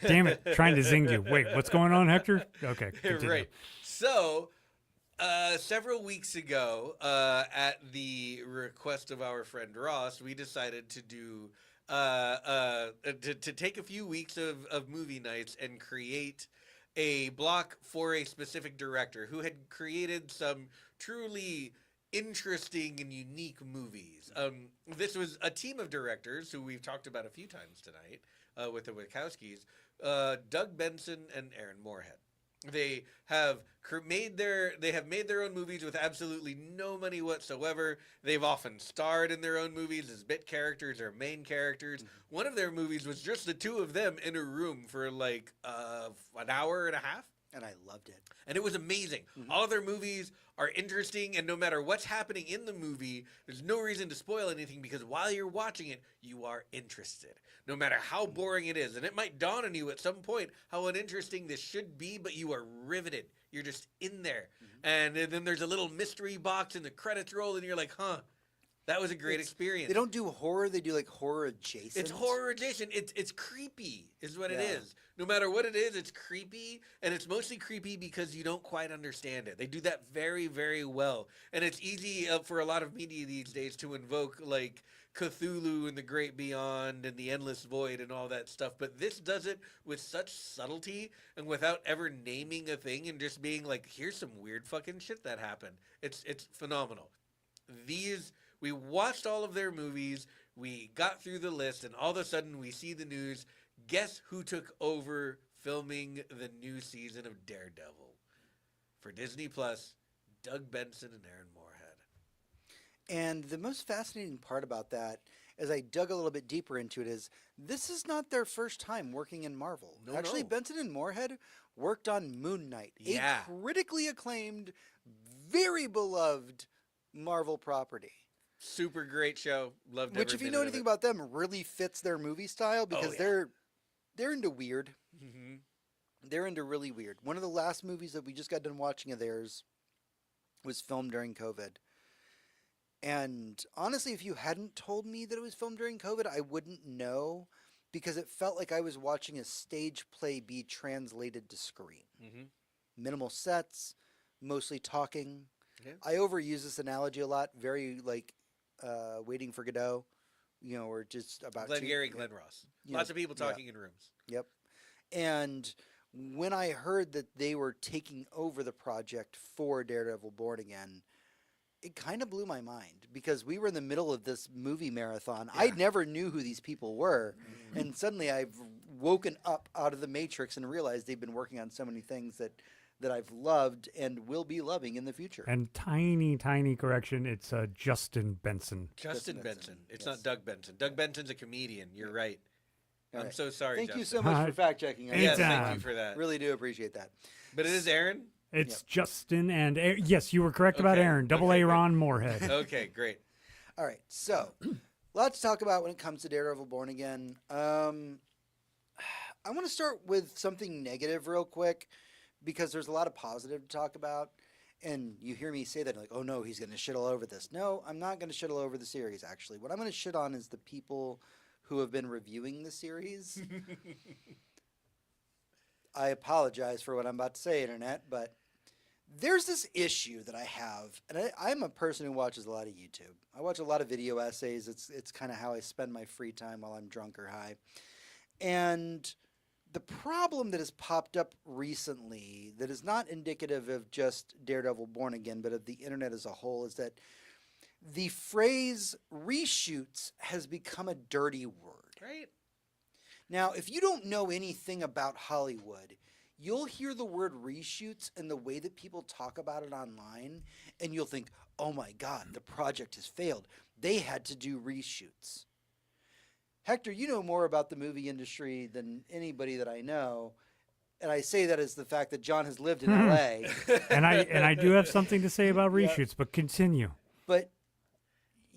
Damn it, trying to zing you. Wait, what's going on, Hector? Okay, continue. Right. So, several weeks ago, at the request of our friend Ross, we decided to do to take a few weeks of movie nights and create a block for a specific director who had created some truly interesting and unique movies. This was a team of directors who we've talked about a few times tonight with the Wachowskis, Doug Benson and Aaron Moorhead. They have made their own movies with absolutely no money whatsoever. They've often starred in their own movies as bit characters or main characters. One of their movies was just the two of them in a room for like an hour and a half. And I loved it. And it was amazing. All of their movies are interesting, and no matter what's happening in the movie, there's no reason to spoil anything because while you're watching it, you are interested. No matter how boring it is. And it might dawn on you at some point how uninteresting this should be, but you are riveted. You're just in there. And then there's a little mystery box and the credits roll, and you're like, huh, that was a great experience. They don't do horror, they do like horror adjacent. It's horror adjacent. It's creepy is what it Yeah. is. No matter what it is, it's creepy, and it's mostly creepy because you don't quite understand it. They do that very, very well. And it's easy for a lot of media these days to invoke like Cthulhu and the Great Beyond and the Endless Void and all that stuff. But this does it with such subtlety and without ever naming a thing and just being like, here's some weird fucking shit that happened. It's phenomenal. We watched all of their movies, we got through the list, and all of a sudden we see the news. Guess who took over filming the new season of Daredevil? For Disney Plus, Doug Benson and Aaron Moorhead. And the most fascinating part about that, as I dug a little bit deeper into it, is this is not their first time working in Marvel. No, Actually, no. Benson and Moorhead worked on Moon Knight, Yeah. a critically acclaimed, very beloved Marvel property. Super great show. Loved Which, every if you minute know of anything it. about them, really fits their movie style because yeah. they're into weird. Mhm. They're into really weird. One of the last movies that we just got done watching of theirs was filmed during COVID. And honestly, if you hadn't told me that it was filmed during COVID, I wouldn't know because it felt like I was watching a stage play be translated to screen. Mhm. Minimal sets, mostly talking. Yeah. I overuse this analogy a lot, very like Waiting for Godot, or just about Glenn two- Gary, Glenn Ross. you Lots know, of people yeah. talking in rooms. Yep. And when I heard that they were taking over the project for Daredevil Born Again, it kind of blew my mind because we were in the middle of this movie marathon. I Yeah. never knew who these people were. And suddenly I've woken up out of the matrix and realized they've been working on so many things that I've loved and will be loving in the future. And tiny correction, it's Justin Benson. Justin Benson, Benson. It's yes. not Doug Benson. Doug Benson's a comedian. You're right. All I'm right. so sorry, Thank Justin. you so much for fact checking. Yes, thank Anytime. you for that. Really do appreciate that. But it is Aaron? It's Justin and yes, you were correct about Okay, Aaron. Double okay, A great. Ron Moorhead. Okay, great. All right, so lots to talk about when it comes to Daredevil Born Again. I want to start with something negative real quick because there's a lot of positive to talk about. And you hear me say that, like, oh no, he's going to shit all over this. No, I'm not going to shit all over the series, actually. What I'm going to shit on is the people who have been reviewing the series. I apologize for what I'm about to say, Internet, but there's this issue that I have, and I'm a person who watches a lot of YouTube. I watch a lot of video essays. It's kind of how I spend my free time while I'm drunk or high. And the problem that has popped up recently that is not indicative of just Daredevil Born Again, but of the internet as a whole, is that the phrase reshoots has become a dirty word. Right? Now, if you don't know anything about Hollywood, you'll hear the word reshoots and the way that people talk about it online, and you'll think, oh my God, the project has failed. They had to do reshoots. Hector, you know more about the movie industry than anybody that I know. And I say that as the fact that John has lived in LA. and I do have something to say about Yeah. reshoots, but continue. But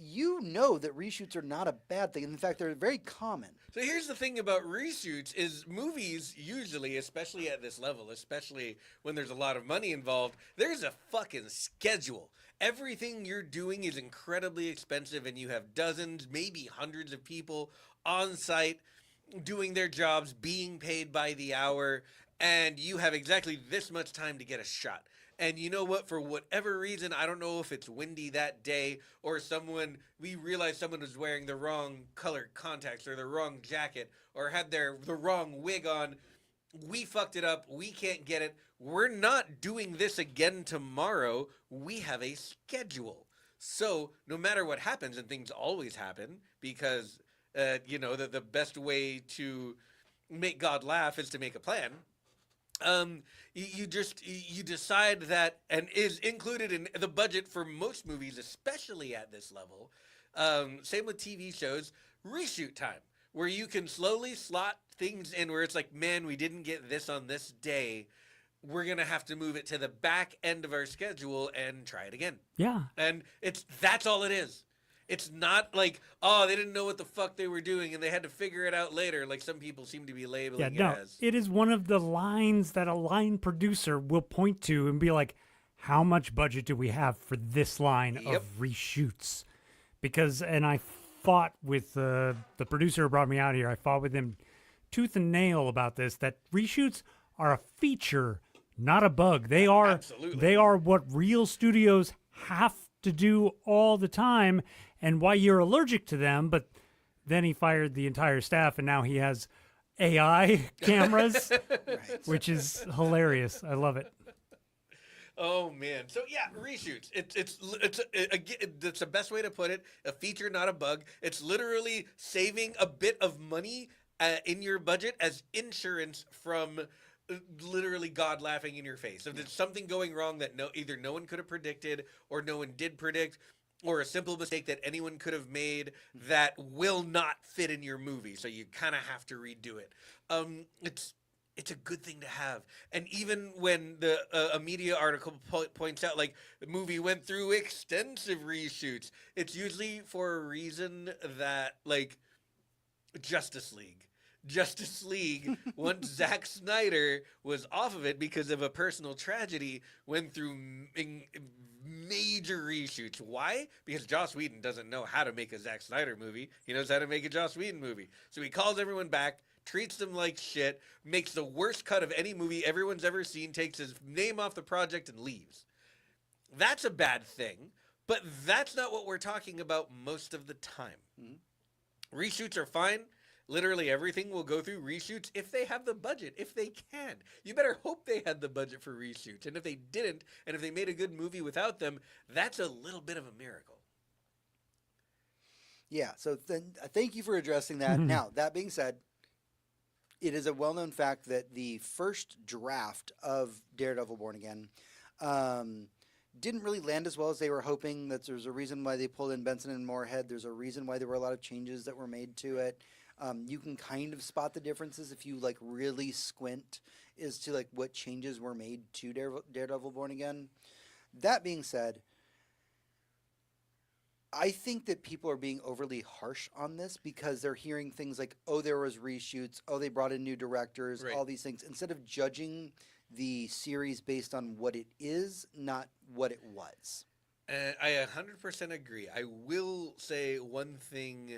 you know that reshoots are not a bad thing. In fact, they're very common. So here's the thing about reshoots is movies usually, especially at this level, especially when there's a lot of money involved, there's a fucking schedule. Everything you're doing is incredibly expensive and you have dozens, maybe hundreds of people on site doing their jobs, being paid by the hour, and you have exactly this much time to get a shot. And you know what? For whatever reason, I don't know if it's windy that day or we realized someone was wearing the wrong colored contacts or the wrong jacket or had the wrong wig on. We fucked it up. We can't get it. We're not doing this again tomorrow. We have a schedule. So no matter what happens, and things always happen because, the best way to make God laugh is to make a plan. You decide that, and is included in the budget for most movies, especially at this level. Same with TV shows, reshoot time, where you can slowly slot things in where it's like, man, we didn't get this on this day. We're going to have to move it to the back end of our schedule and try it again. Yeah. And that's all it is. It's not like, oh, they didn't know what the fuck they were doing and they had to figure it out later, like some people seem to be labeling it as. It is one of the lines that a line producer will point to and be like, how much budget do we have for this line Yep. of reshoots? Because, and I fought with the producer who brought me out here, I fought with him tooth and nail about this, that reshoots are a feature, not a bug. They are Absolutely. They are what real studios have to do all the time, and why you're allergic to them. But then he fired the entire staff, and now he has AI cameras, Right. which is hilarious. I love it. Oh man! So yeah, reshoots. It's the best way to put it. A feature, not a bug. It's literally saving a bit of money in your budget as insurance from literally God laughing in your face. If there's something going wrong that either no one could have predicted or no one did predict, or a simple mistake that anyone could have made that will not fit in your movie, so you kind of have to redo it. It's a good thing to have. And even when the a media article points out, like, the movie went through extensive reshoots, it's usually for a reason that, like, Justice League. Justice League, once Zack Snyder was off of it because of a personal tragedy, went through major reshoots. Why? Because Joss Whedon doesn't know how to make a Zack Snyder movie. He knows how to make a Joss Whedon movie. So he calls everyone back, treats them like shit, makes the worst cut of any movie everyone's ever seen, takes his name off the project, and leaves. That's a bad thing, but that's not what we're talking about most of the time. Mm-hmm. Reshoots are fine. Literally everything will go through reshoots if they have the budget, if they can. You better hope they had the budget for reshoots. And if they didn't, and if they made a good movie without them, that's a little bit of a miracle. Yeah, so thank you for addressing that. Now, that being said, it is a well-known fact that the first draft of Daredevil Born Again didn't really land as well as they were hoping. That there's a reason why they pulled in Benson and Moorhead. There's a reason why there were a lot of changes that were made to it. You can kind of spot the differences if you, like, really squint as to, like, what changes were made to Daredevil Born Again. That being said, I think that people are being overly harsh on this because they're hearing things like, oh, there was reshoots, oh, they brought in new directors, Right. all these things, instead of judging the series based on what it is, not what it was. I 100% agree. I will say one thing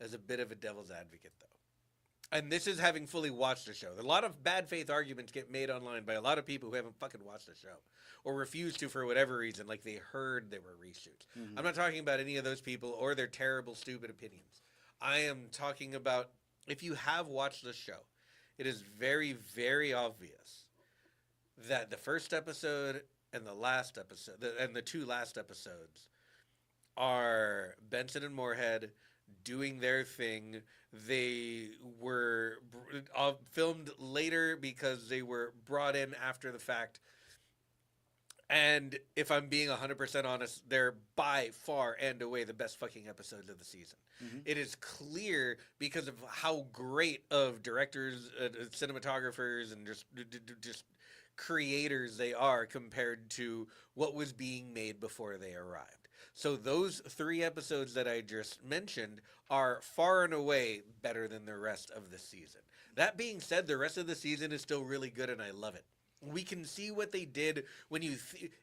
as a bit of a devil's advocate, though. And this is having fully watched the show. A lot of bad faith arguments get made online by a lot of people who haven't fucking watched the show or refuse to for whatever reason, like they heard there were reshoots. Mm-hmm. I'm not talking about any of those people or their terrible, stupid opinions. I am talking about, if you have watched the show, it is very, very obvious that the first episode and the last episode, and the two last episodes, are Benson and Moorhead doing their thing. They were filmed later because they were brought in after the fact. And if I'm being 100% honest, they're by far and away the best fucking episodes of the season. Mm-hmm. It is clear because of how great of directors, cinematographers, and just creators they are compared to what was being made before they arrived. So those 3 episodes that I just mentioned are far and away better than the rest of the season. That being said, the rest of the season is still really good and I love it. We can see what they did when you,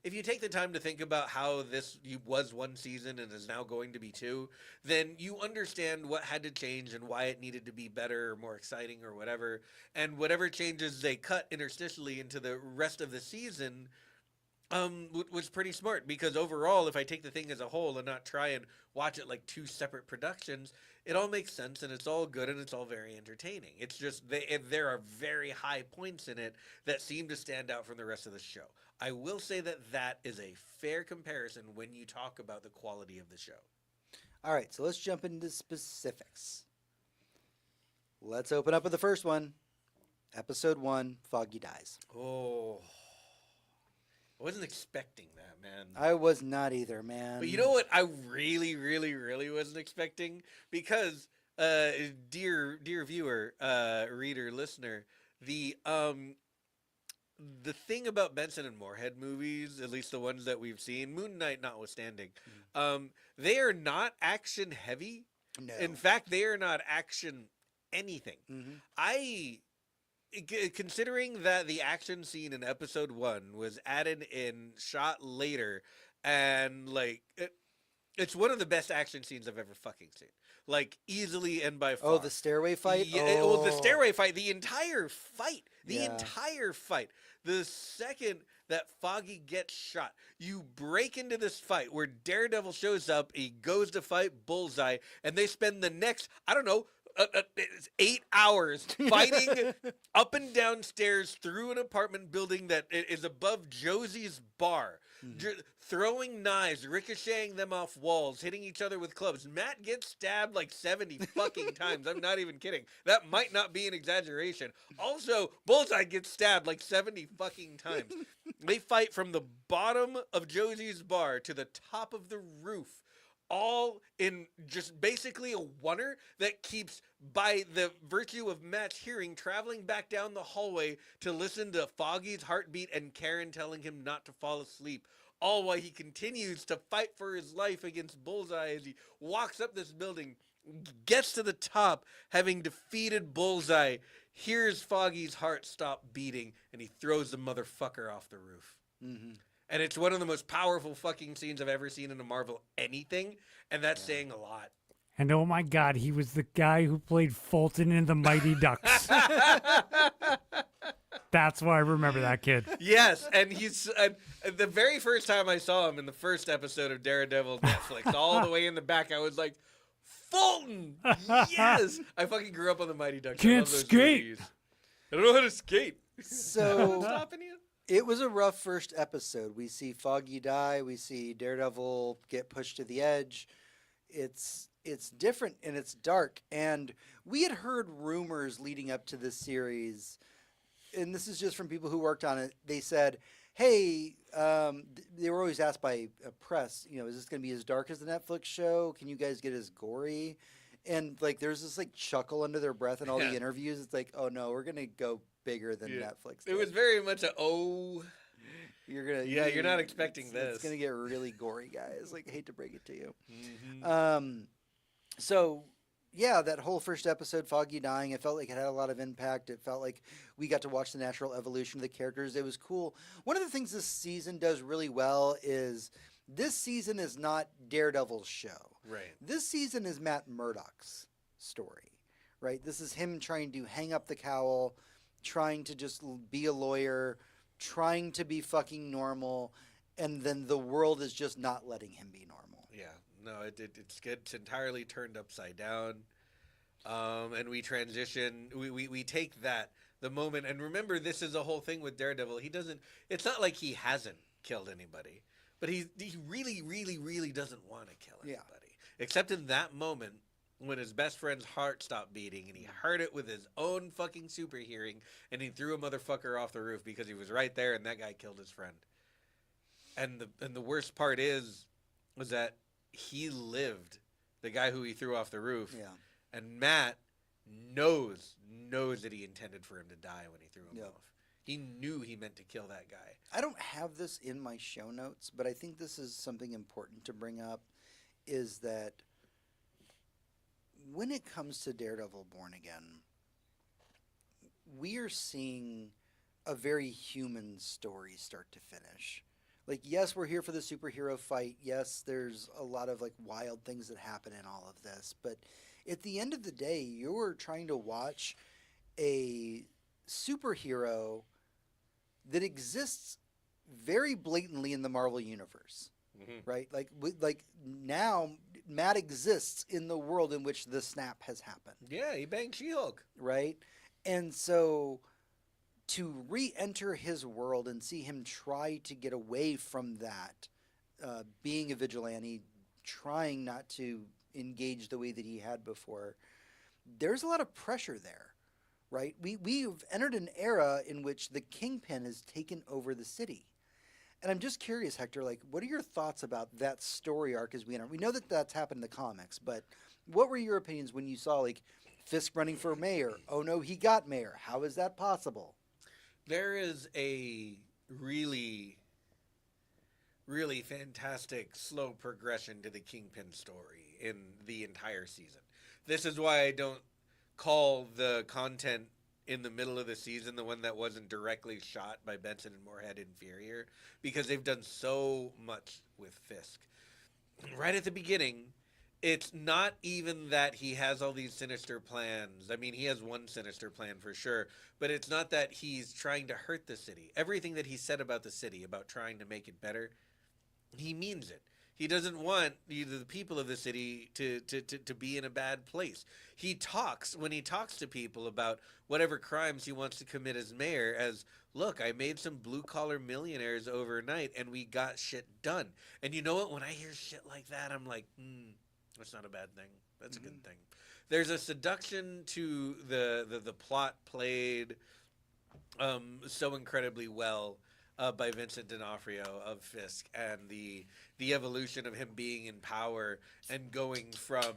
if you take the time to think about how this was 1 season and is now going to be 2, then you understand what had to change and why it needed to be better or more exciting or whatever. And whatever changes they cut interstitially into the rest of the season was pretty smart, because overall, if I take the thing as a whole and not try and watch it like 2 separate productions, it all makes sense and it's all good and it's all very entertaining. It's just there are very high points in it that seem to stand out from the rest of the show. I will say that is a fair comparison when you talk about the quality of the show. All right, so let's jump into specifics. Let's open up with the first one. Episode 1, Foggy dies. Oh, I wasn't expecting that, man. I was not either, man. But you know what I really, really, really wasn't expecting? Because, dear viewer, reader, listener, the thing about Benson and Moorhead movies, at least the ones that we've seen, Moon Knight notwithstanding, they are not action heavy. No. In fact, they are not action anything. Mm-hmm. Considering that the action scene in episode 1 was added in, shot later, and like it's one of the best action scenes I've ever fucking seen. Like, easily and by far. Oh, the stairway fight? Yeah, well, the stairway fight, the entire fight. The second that Foggy gets shot, you break into this fight where Daredevil shows up, he goes to fight Bullseye, and they spend the next, I don't know, it's 8 hours fighting up and down stairs through an apartment building that is above Josie's bar, throwing knives, ricocheting them off walls, hitting each other with clubs. Matt gets stabbed like 70 fucking times. I'm not even kidding. That might not be an exaggeration. Also, Bullseye gets stabbed like 70 fucking times. They fight from the bottom of Josie's bar to the top of the roof, all in just basically a oneer that keeps, by the virtue of Matt's hearing, traveling back down the hallway to listen to Foggy's heartbeat and Karen telling him not to fall asleep, all while he continues to fight for his life against Bullseye as he walks up this building, gets to the top, having defeated Bullseye, hears Foggy's heart stop beating, and he throws the motherfucker off the roof. And it's one of the most powerful fucking scenes I've ever seen in a Marvel anything, and that's saying a lot. And oh my God, he was the guy who played Fulton in the Mighty Ducks. That's why I remember that kid. Yes, and he's the very first time I saw him in the first episode of Daredevil Netflix, all the way in the back, I was like, Fulton, yes! I fucking grew up on the Mighty Ducks. I Can't love those skate. movies. I don't know how to skate. So Stopping you? it was a rough first episode. We see Foggy die. We see Daredevil get pushed to the edge. It's different and it's dark. And we had heard rumors leading up to this series, and this is just from people who worked on it. They said, hey, they were always asked by press, is this going to be as dark as the Netflix show? Can you guys get as gory? And like, there's this like chuckle under their breath in all the interviews. It's like, oh no, we're going to go bigger than Netflix. It was very much you're not expecting this. It's gonna get really gory, guys. Like, I hate to break it to you. So yeah, that whole first episode, Foggy dying, it felt like it had a lot of impact. It felt like we got to watch the natural evolution of the characters. It was cool. One of the things this season does really well is this season is not Daredevil's show. Right. This season is Matt Murdock's story. Right. This is him trying to hang up the cowl, trying to just be a lawyer, trying to be fucking normal, and then the world is just not letting him be normal. Yeah, no, it's good. It's entirely turned upside down, and we transition. We take the moment, and remember, this is the whole thing with Daredevil. He doesn't. It's not like he hasn't killed anybody, but he really, really, really doesn't want to kill anybody, except in that moment, when his best friend's heart stopped beating and he heard it with his own fucking super hearing and he threw a motherfucker off the roof because he was right there and that guy killed his friend. And the worst part was that he lived, the guy who he threw off the roof. Yeah. And Matt knows that he intended for him to die when he threw him off. He knew he meant to kill that guy. I don't have this in my show notes, but I think this is something important to bring up, is that when it comes to Daredevil Born Again, we are seeing a very human story start to finish. Like, yes, we're here for the superhero fight. Yes, there's a lot of like wild things that happen in all of this. But at the end of the day, you're trying to watch a superhero that exists very blatantly in the Marvel universe. Right? Like now, Matt exists in the world in which the snap has happened. Yeah, he banged She-Hulk. Right? And so to re-enter his world and see him try to get away from that, being a vigilante, trying not to engage the way that he had before, there's a lot of pressure there, right? We've entered an era in which the Kingpin has taken over the city. And I'm just curious, Hector, like, what are your thoughts about that story arc as we enter? We know that that's happened in the comics, but what were your opinions when you saw, like, Fisk running for mayor? Oh, no, he got mayor. How is that possible? There is a really, really fantastic slow progression to the Kingpin story in the entire season. This is why I don't call the content in the middle of the season, the one that wasn't directly shot by Benson and Moorhead, inferior, because they've done so much with Fisk. Right at the beginning, it's not even that he has all these sinister plans. I mean, he has one sinister plan for sure, but it's not that he's trying to hurt the city. Everything that he said about the city, about trying to make it better, he means it. He doesn't want the people of the city to be in a bad place. He talks, when he talks to people about whatever crimes he wants to commit as mayor, as, look, I made some blue-collar millionaires overnight, and we got shit done. And you know what? When I hear shit like that, I'm like, that's not a bad thing. That's a good thing. There's a seduction to the plot played so incredibly well by Vincent D'Onofrio of Fisk, and the evolution of him being in power and going from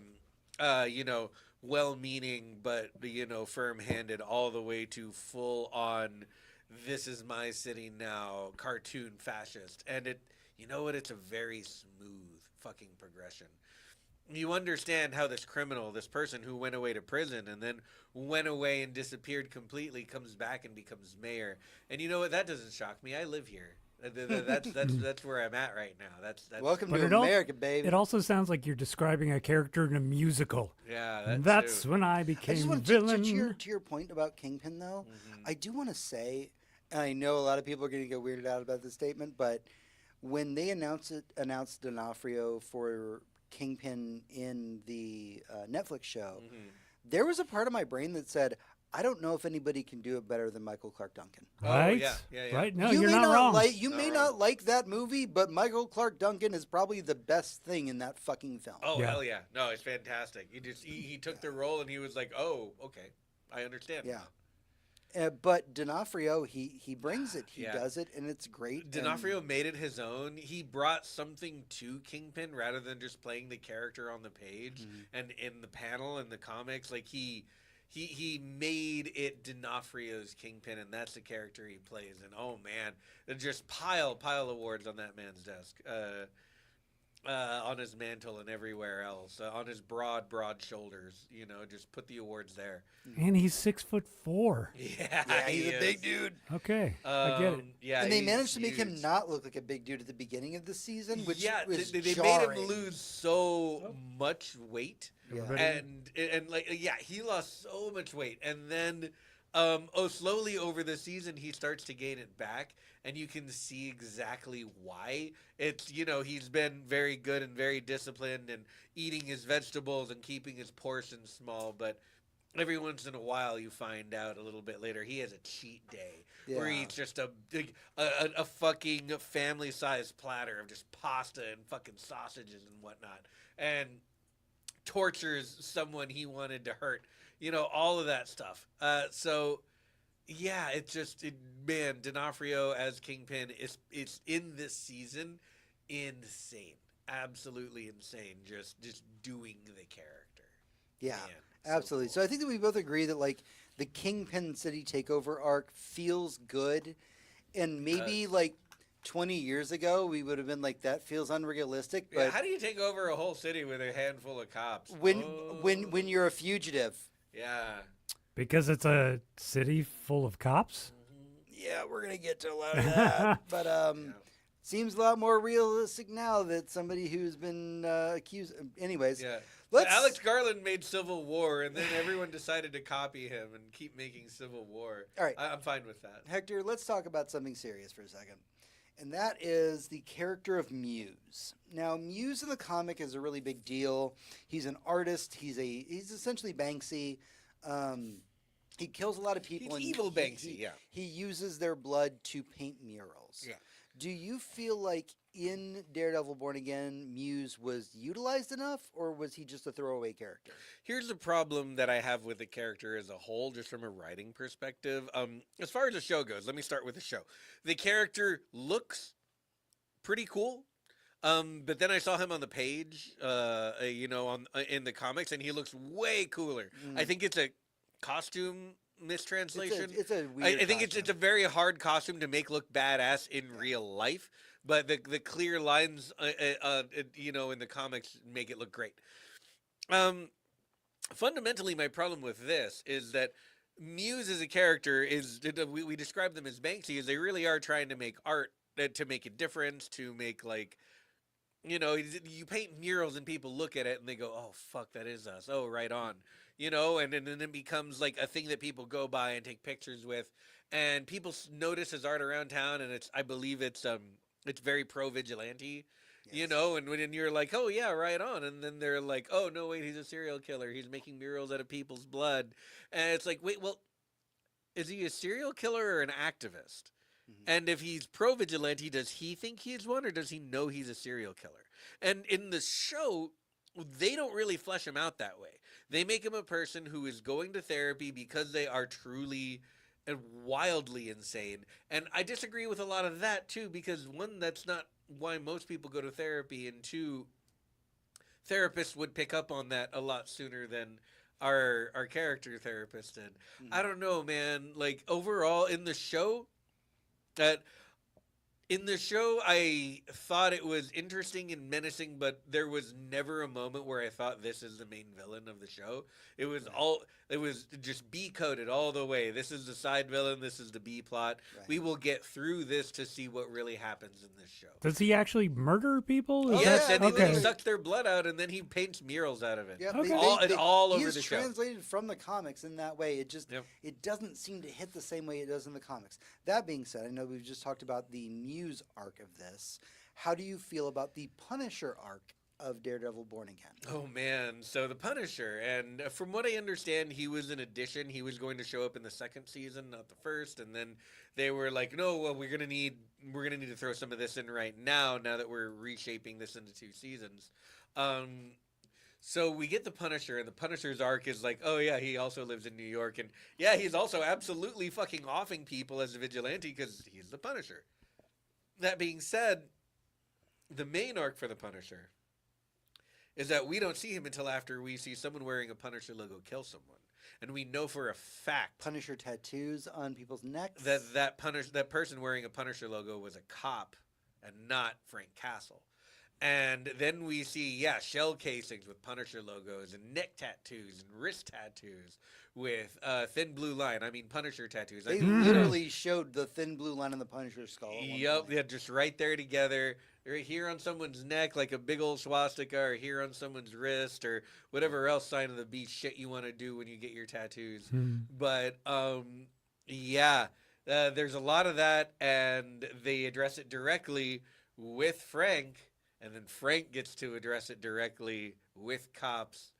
well-meaning but firm-handed all the way to full-on this is my city now cartoon fascist. And it's a very smooth fucking progression. You understand how this criminal, this person who went away to prison and then went away and disappeared completely, comes back and becomes mayor. And you know what? That doesn't shock me. I live here. That's where I'm at right now. That's Welcome But to it al- America, baby. It also sounds like you're describing a character in a musical. Yeah, That's too. when I I became just want villain. to your point about Kingpin, though. I do want to say, and I know a lot of people are going to get weirded out about this statement, but when they announced D'Onofrio for Kingpin in the Netflix show, there was a part of my brain that said, I don't know if anybody can do it better than Michael Clark Duncan. Right? Yeah. Right? No, you you're may not wrong. You Not may wrong. not like that movie, but Michael Clark Duncan is probably the best thing in that fucking film. Oh, Yeah. hell yeah. No, it's fantastic. He took the role and he was like, oh, okay. I understand. Yeah. But D'Onofrio, he brings it. He Yeah. does it, and it's great. D'Onofrio made it his own. He brought something to Kingpin rather than just playing the character on the page and in the panel in the comics. Like he made it D'Onofrio's Kingpin, and that's the character he plays. And oh man, just pile awards on that man's desk, on his mantle and everywhere else, on his broad shoulders. Just put the awards there. And he's 6'4". Yeah, he's he a big is. dude. Okay, I get it. Yeah, And they he's managed to make him huge. not look like a big dude at the beginning of the season, which was they made jarring. him lose so much weight, Yeah. and he lost so much weight, and then slowly over the season he starts to gain it back, and you can see exactly why. It's he's been very good and very disciplined and eating his vegetables and keeping his portions small, but every once in a while you find out a little bit later he has a cheat day where he Yeah. eats just a fucking family-sized platter of just pasta and fucking sausages and whatnot, and tortures someone he wanted to hurt, all of that stuff. Man, D'Onofrio as Kingpin is in this season insane, absolutely insane. Just doing the character. Yeah, Man, absolutely. cool. So I think that we both agree that like the Kingpin City Takeover arc feels good, and maybe like 20 years ago we would have been like, that feels unrealistic. Yeah, But how do you take over a whole city with a handful of cops? when you're a fugitive, Yeah. Because it's a city full of cops? yeah, we're gonna get to a lot of that. But seems a lot more realistic now that somebody who's been accused. Anyways, Yeah. let's. Alex Garland made Civil War, and then everyone decided to copy him and keep making Civil War. All right. I'm fine with that. Hector, let's talk about something serious for a second. And that is the character of Muse. Now, Muse in the comic is a really big deal. He's an artist. He's essentially Banksy. He kills a lot of people. He's and evil Banksy, yeah. He uses their blood to paint murals. Yeah. Do you feel like in Daredevil Born Again, Muse was utilized enough, or was he just a throwaway character? Here's the problem that I have with the character as a whole, just from a writing perspective. As far as the show goes, let me start with the show. The character looks pretty cool. But then I saw him on the page, in the comics, and he looks way cooler. I think it's a costume mistranslation. It's a weird I think it's a very hard costume to make look badass in real life, but the clear lines, in the comics make it look great. Fundamentally, my problem with this is that Muse as a character we describe them as Banksy, is they really are trying to make art to make a difference, to make like. You paint murals and people look at it and they go, oh, fuck, that is us. Oh, right on. And then it becomes like a thing that people go by and take pictures with. And people notice his art around town, and I believe it's very pro-vigilante. You know, and when you're like, oh yeah, right on, and then they're like, oh no, wait, he's a serial killer. He's making murals out of people's blood, and it's like, wait, well, is he a serial killer or an activist? Mhm. And if he's pro vigilante, does he think he's one, or does he know he's a serial killer? And in the show, they don't really flesh him out that way. They make him a person who is going to therapy because they are truly and wildly insane. And I disagree with a lot of that too, because one, that's not why most people go to therapy, and two, therapists would pick up on that a lot sooner than our character therapist did. I don't know, man. Like overall in the show, that in the show, I thought it was interesting and menacing, but there was never a moment where I thought this is the main villain of the show. It was it was just B coded all the way. This is the side villain. This is the B plot. Right. We will get through this to see what really happens in this show. Does he actually murder people? Is Yes, that- and then he okay. sucks their blood out, and then he paints murals out of it. Yeah, Okay. All he over is the show. translated from the comics in that way. It just it doesn't seem to hit the same way it does in the comics. That being said, I know we've just talked about the Muse arc of this. How do you feel about the Punisher arc of Daredevil Born Again? Oh man, so the Punisher, and from what I understand, he was an addition. He was going to show up in the second season, not the first, and then they were like, "No, well, we're gonna need to throw some of this in right now. Now that we're reshaping this into 2 seasons." So we get the Punisher, and the Punisher's arc is like, oh yeah, he also lives in New York, and yeah, he's also absolutely fucking offing people as a vigilante because he's the Punisher. That being said, the main arc for the Punisher is that we don't see him until after we see someone wearing a Punisher logo kill someone, and we know for a fact Punisher tattoos on people's necks. that person wearing a Punisher logo was a cop and not Frank Castle. And then we see, shell casings with Punisher logos and neck tattoos and wrist tattoos with thin blue line. I mean, Punisher tattoos. They I mean, literally showed the thin blue line on the Punisher skull. At one Yep, point. yeah, just right there together. Right here on someone's neck, like a big old swastika, or here on someone's wrist, or whatever else sign of the beast shit you want to do when you get your tattoos. But there's a lot of that, and they address it directly with Frank, and then Frank gets to address it directly with cops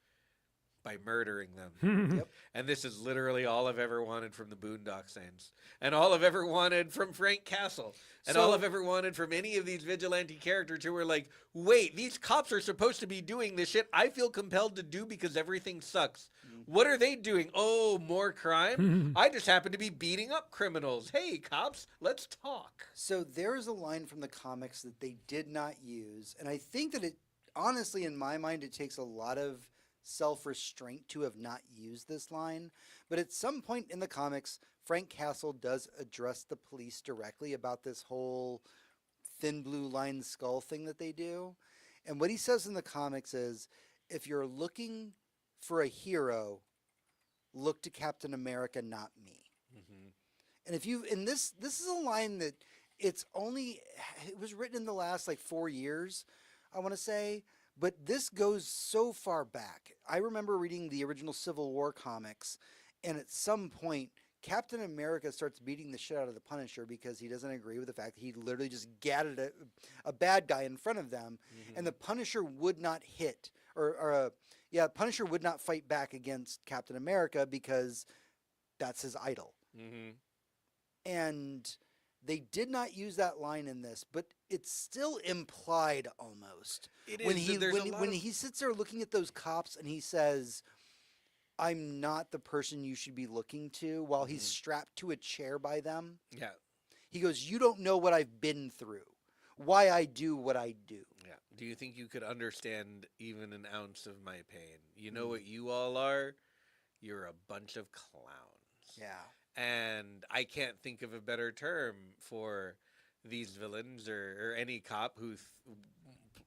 by murdering them. Yep. And this is literally all I've ever wanted from the Boondock Saints, and all I've ever wanted from Frank Castle, and all I've ever wanted from any of these vigilante characters who were like, wait, these cops are supposed to be doing this shit I feel compelled to do because everything sucks. What are they doing? Oh, more crime? I just happen to be beating up criminals. Hey, cops, let's talk. So there is a line from the comics that they did not use, and I think that it, honestly, in my mind, it takes a lot of self-restraint to have not used this line. But at some point in the comics, Frank Castle does address the police directly about this whole thin blue line skull thing that they do. And what he says in the comics is, if you're looking for a hero, look to Captain America, not me. And if you, and this is a line that it was written in the last like 4 years, I want to say, but this goes so far back. I remember reading the original Civil War comics, and at some point, Captain America starts beating the shit out of the Punisher because he doesn't agree with the fact that he literally just gatted a bad guy in front of them, and the Punisher would not hit, Punisher would not fight back against Captain America because that's his idol. And they did not use that line in this, but it's still implied almost. It is. When he There's a lot when of- he sits there looking at those cops and he says, "I'm not the person you should be looking to," while he's strapped to a chair by them. Yeah. He goes, "You don't know what I've been through, why I do what I do." Yeah. Do you think you could understand even an ounce of my pain? You know what you all are? You're a bunch of clowns. Yeah. And I can't think of a better term for these villains or any cop who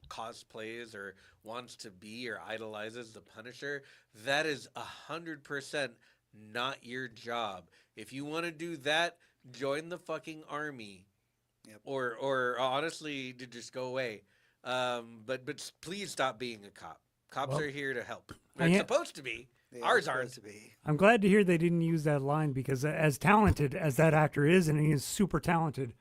cosplays or wants to be or idolizes the Punisher. That is 100% not your job. If you want to do that, join the fucking army. Yep. Or honestly, to just go away. But please stop being a cop. Cops Well, are here to help. I They're ha- supposed to be. They Ours are aren't. supposed to be. I'm glad to hear they didn't use that line because as talented as that actor is, and he is super talented,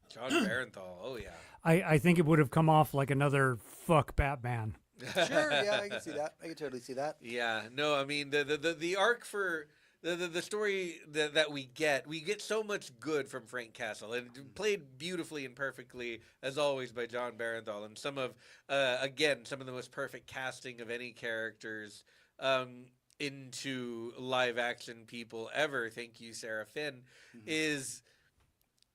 John Barenthal. Oh yeah. I think it would have come off like another fuck Batman. Sure, yeah, I can see that. I can totally see that. Yeah, no, I mean the arc for the story that we get so much good from Frank Castle, and played beautifully and perfectly as always by John Barenthal, and some of some of the most perfect casting of any characters into live action people ever. Thank you, Sarah Finn. Is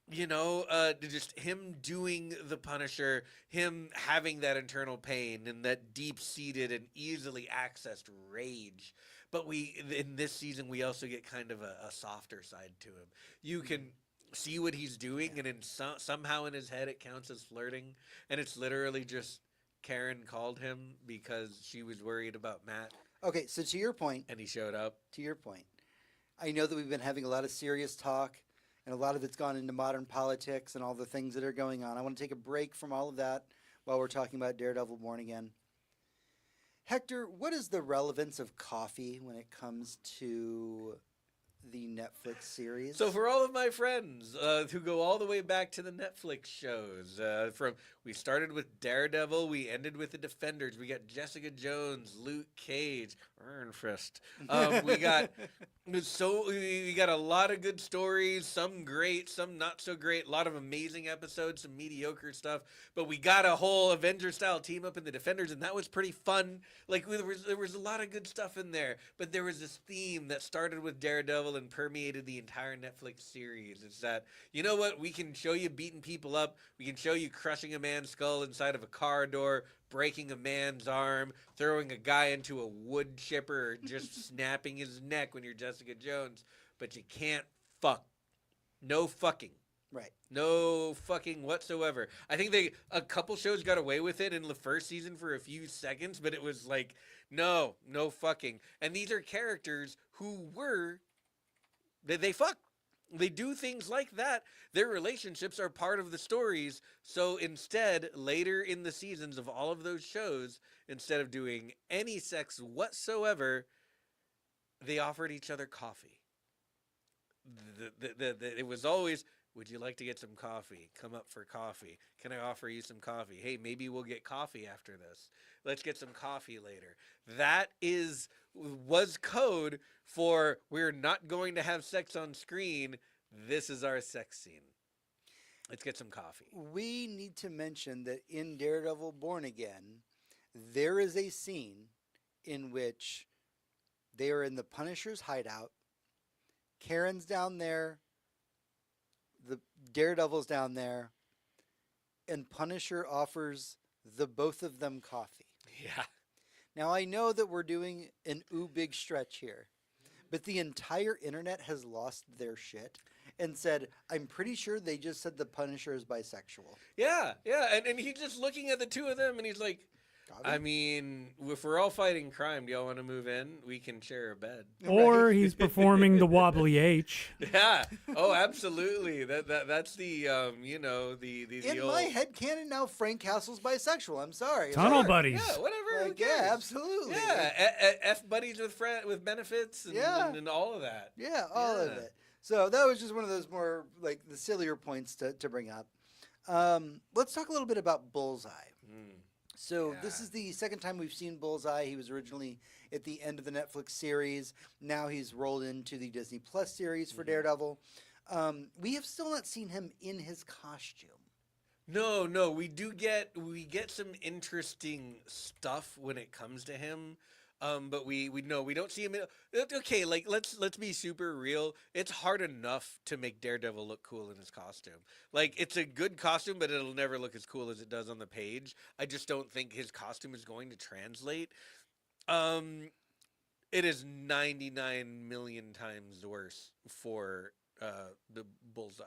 just him doing the Punisher, him having that internal pain and that deep-seated and easily accessed rage. But in this season, we also get kind of a softer side to him. You can see what he's doing, and somehow in his head it counts as flirting, and it's literally just Karen called him because she was worried about Matt. Okay, so to your point, and he showed up. To your point, I know that we've been having a lot of serious talk, and a lot of it's gone into modern politics and all the things that are going on. I want to take a break from all of that while we're talking about Daredevil Born Again. Hector, what is the relevance of coffee when it comes to the Netflix series? So for all of my friends who go all the way back to the Netflix shows, we started with Daredevil, we ended with the Defenders, we got Jessica Jones, Luke Cage, Iron Fist. We got a lot of good stories, some great, some not so great, a lot of amazing episodes, some mediocre stuff, but we got a whole Avenger-style team up in the Defenders, and that was pretty fun. Like there was a lot of good stuff in there, but there was this theme that started with Daredevil and permeated the entire Netflix series. It's that, you know what, we can show you beating people up, we can show you crushing a man's skull inside of a car door, breaking a man's arm, throwing a guy into a wood chipper, or just snapping his neck when you're Jessica Jones, but you can't fuck. No fucking. Right. No fucking whatsoever. I think a couple shows got away with it in the first season for a few seconds, but it was like, no fucking. And these are characters who they fuck. They do things like that. Their relationships are part of the stories. So instead, later in the seasons of all of those shows, instead of doing any sex whatsoever, they offered each other coffee. It was always, would you like to get some coffee? Come up for coffee. Can I offer you some coffee? Hey, maybe we'll get coffee after this. Let's get some coffee later. That was code for we're not going to have sex on screen. This is our sex scene. Let's get some coffee. We need to mention that in Daredevil Born Again, there is a scene in which they are in the Punisher's hideout. Karen's down there. The Daredevil's down there. And Punisher offers the both of them coffee. Yeah. Now, I know that we're doing an big stretch here, but the entire internet has lost their shit and said, I'm pretty sure they just said the Punisher is bisexual. Yeah. And he's just looking at the two of them, and he's like, I mean, if we're all fighting crime, do y'all want to move in? We can share a bed. Or he's performing the wobbly H. Yeah. Oh, absolutely. That's the the In old... my head canon now, Frank Castle's bisexual. I'm sorry. Tunnel Sure. buddies. Yeah, whatever. Like, yeah, absolutely. Yeah, F buddies with benefits and all of that. Yeah, all of it. So that was just one of those more like the sillier points to bring up. Let's talk a little bit about Bullseye. So this is the second time we've seen Bullseye. He was originally at the end of the Netflix series. Now he's rolled into the Disney Plus series for Daredevil. We have still not seen him in his costume. No, we get some interesting stuff when it comes to him. But we don't see him okay, like let's be super real. It's hard enough to make Daredevil look cool in his costume. Like it's a good costume, but it'll never look as cool as it does on the page. I just don't think his costume is going to translate. It is 99 million times worse for the Bullseye.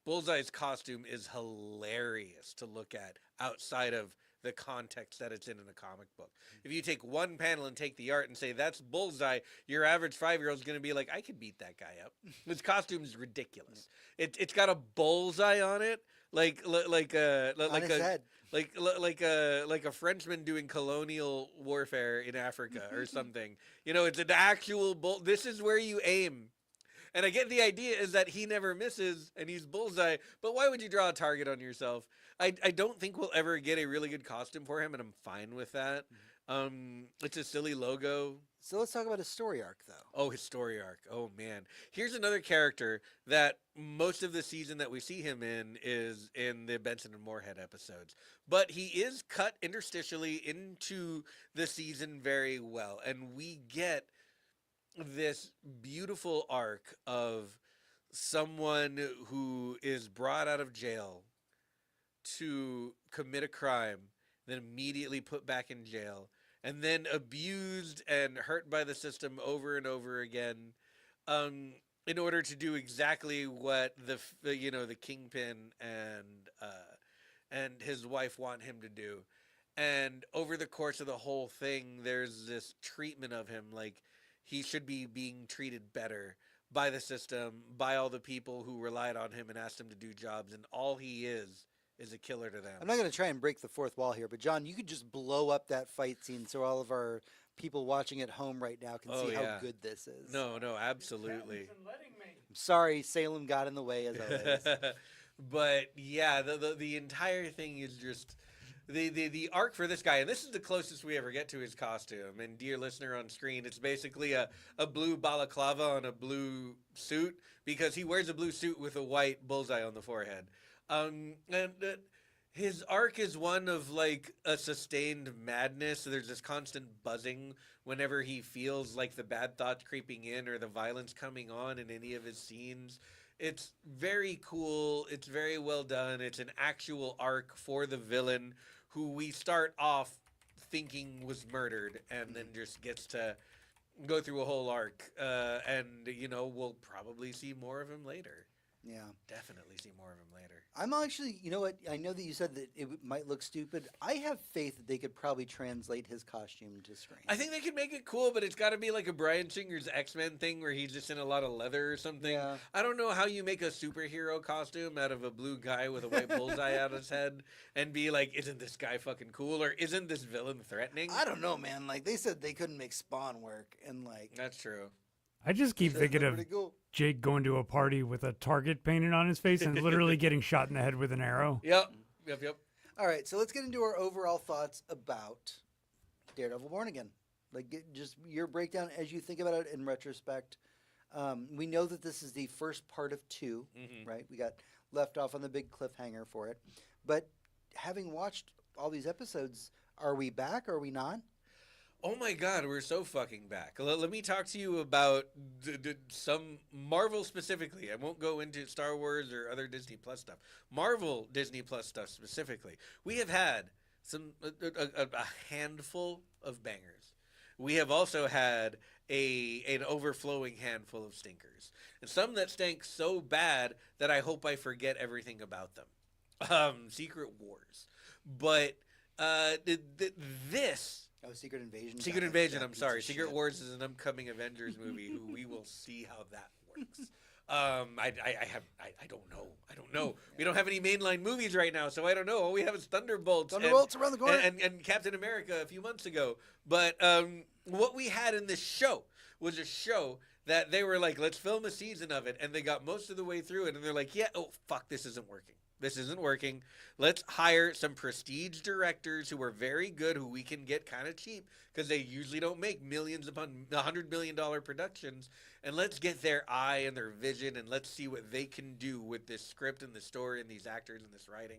Bullseye's costume is hilarious to look at outside of the context that it's in a comic book. If you take one panel and take the art and say that's Bullseye, your average 5-year-old is going to be like, I could beat that guy up. His costume is ridiculous. It's got a bullseye on it, like a Frenchman doing colonial warfare in Africa or something. It's an actual bull. This is where you aim. And I get the idea is that he never misses and he's Bullseye, but why would you draw a target on yourself? I don't think we'll ever get a really good costume for him, and I'm fine with that. It's a silly logo. So let's talk about his story arc, though. Oh, his story arc. Oh, man. Here's another character that most of the season that we see him in is in the Benson and Moorhead episodes. But he is cut interstitially into the season very well. And we get this beautiful arc of someone who is brought out of jail to commit a crime, then immediately put back in jail, and then abused and hurt by the system over and over again, in order to do exactly what the kingpin and his wife want him to do. And over the course of the whole thing, there's this treatment of him like he should be being treated better by the system, by all the people who relied on him and asked him to do jobs, and all he is a killer to them. I'm not going to try and break the fourth wall here, but John, you could just blow up that fight scene so all of our people watching at home right now can see how good this is. No, absolutely. I'm sorry, Salem got in the way as always. But yeah, the entire thing is just the arc for this guy, and this is the closest we ever get to his costume. And dear listener on screen, it's basically a blue balaclava on a blue suit, because he wears a blue suit with a white bullseye on the forehead. His arc is one of like a sustained madness. So there's this constant buzzing whenever he feels like the bad thoughts creeping in or the violence coming on in any of his scenes. It's very cool. It's very well done. It's an actual arc for the villain who we start off thinking was murdered and then just gets to go through a whole arc. And we'll probably see more of him later. Yeah. Definitely see more of him later. I'm actually, you know what? I know that you said that it might look stupid. I have faith that they could probably translate his costume to screen. I think they could make it cool, but it's got to be like a Bryan Singer's X-Men thing where he's just in a lot of leather or something. Yeah. I don't know how you make a superhero costume out of a blue guy with a white bullseye out his head and be like, isn't this guy fucking cool, or isn't this villain threatening? I don't know, man. Like, they said they couldn't make Spawn work, and like... That's true. I just keep thinking of cool. Jake going to a party with a target painted on his face and literally getting shot in the head with an arrow. Yep. All right, so let's get into our overall thoughts about Daredevil Born Again. Like, just your breakdown as you think about it in retrospect. We know that this is the first part of 2, right? We got left off on the big cliffhanger for it. But having watched all these episodes, are we back? Are we not? Oh my God, we're so fucking back. Let me talk to you about some Marvel specifically. I won't go into Star Wars or other Disney Plus stuff. Marvel Disney Plus stuff specifically. We have had a handful of bangers. We have also had an overflowing handful of stinkers, and some that stank so bad that I hope I forget everything about them. Secret Wars, but this. Oh, Secret Invasion. Secret Invasion, I'm sorry. Secret Wars is an upcoming Avengers movie who we will see how that works. I don't know. We don't have any mainline movies right now, so I don't know. All we have is Thunderbolts. Thunderbolts around the corner. And Captain America a few months ago. But what we had in this show was a show that they were like, let's film a season of it. And they got most of the way through it. And they're like, yeah, oh, fuck, this isn't working. This isn't working. Let's hire some prestige directors who are very good, who we can get kind of cheap because they usually don't make millions upon $100 million productions. And let's get their eye and their vision, and let's see what they can do with this script and the story and these actors and this writing.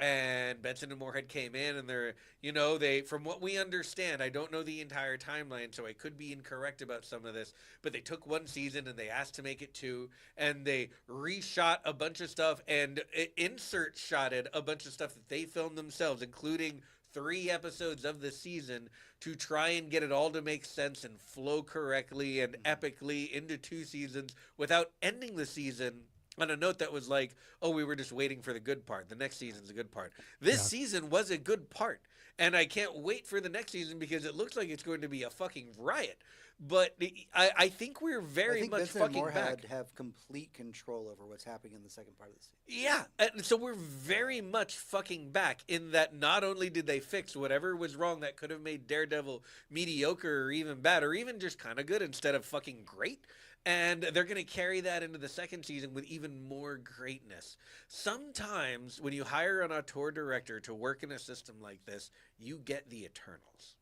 And Benson and Moorhead came in, and they, from what we understand, I don't know the entire timeline, so I could be incorrect about some of this, but they took one season and they asked to make it 2, and they reshot a bunch of stuff and insert-shotted a bunch of stuff that they filmed themselves, including 3 episodes of the season, to try and get it all to make sense and flow correctly and epically into 2 seasons without ending the season on a note that was like, oh, we were just waiting for the good part. The next season's a good part. This season was a good part. And I can't wait for the next season because it looks like it's going to be a fucking riot. But I think we're very much Benson fucking and Moorhead back. have complete control over what's happening in the second part of the season. Yeah, and so we're very much fucking back in that not only did they fix whatever was wrong that could have made Daredevil mediocre or even bad or even just kind of good instead of fucking great, And they're going to carry that into the second season with even more greatness. Sometimes when you hire an auteur director to work in a system like this, you get the Eternals.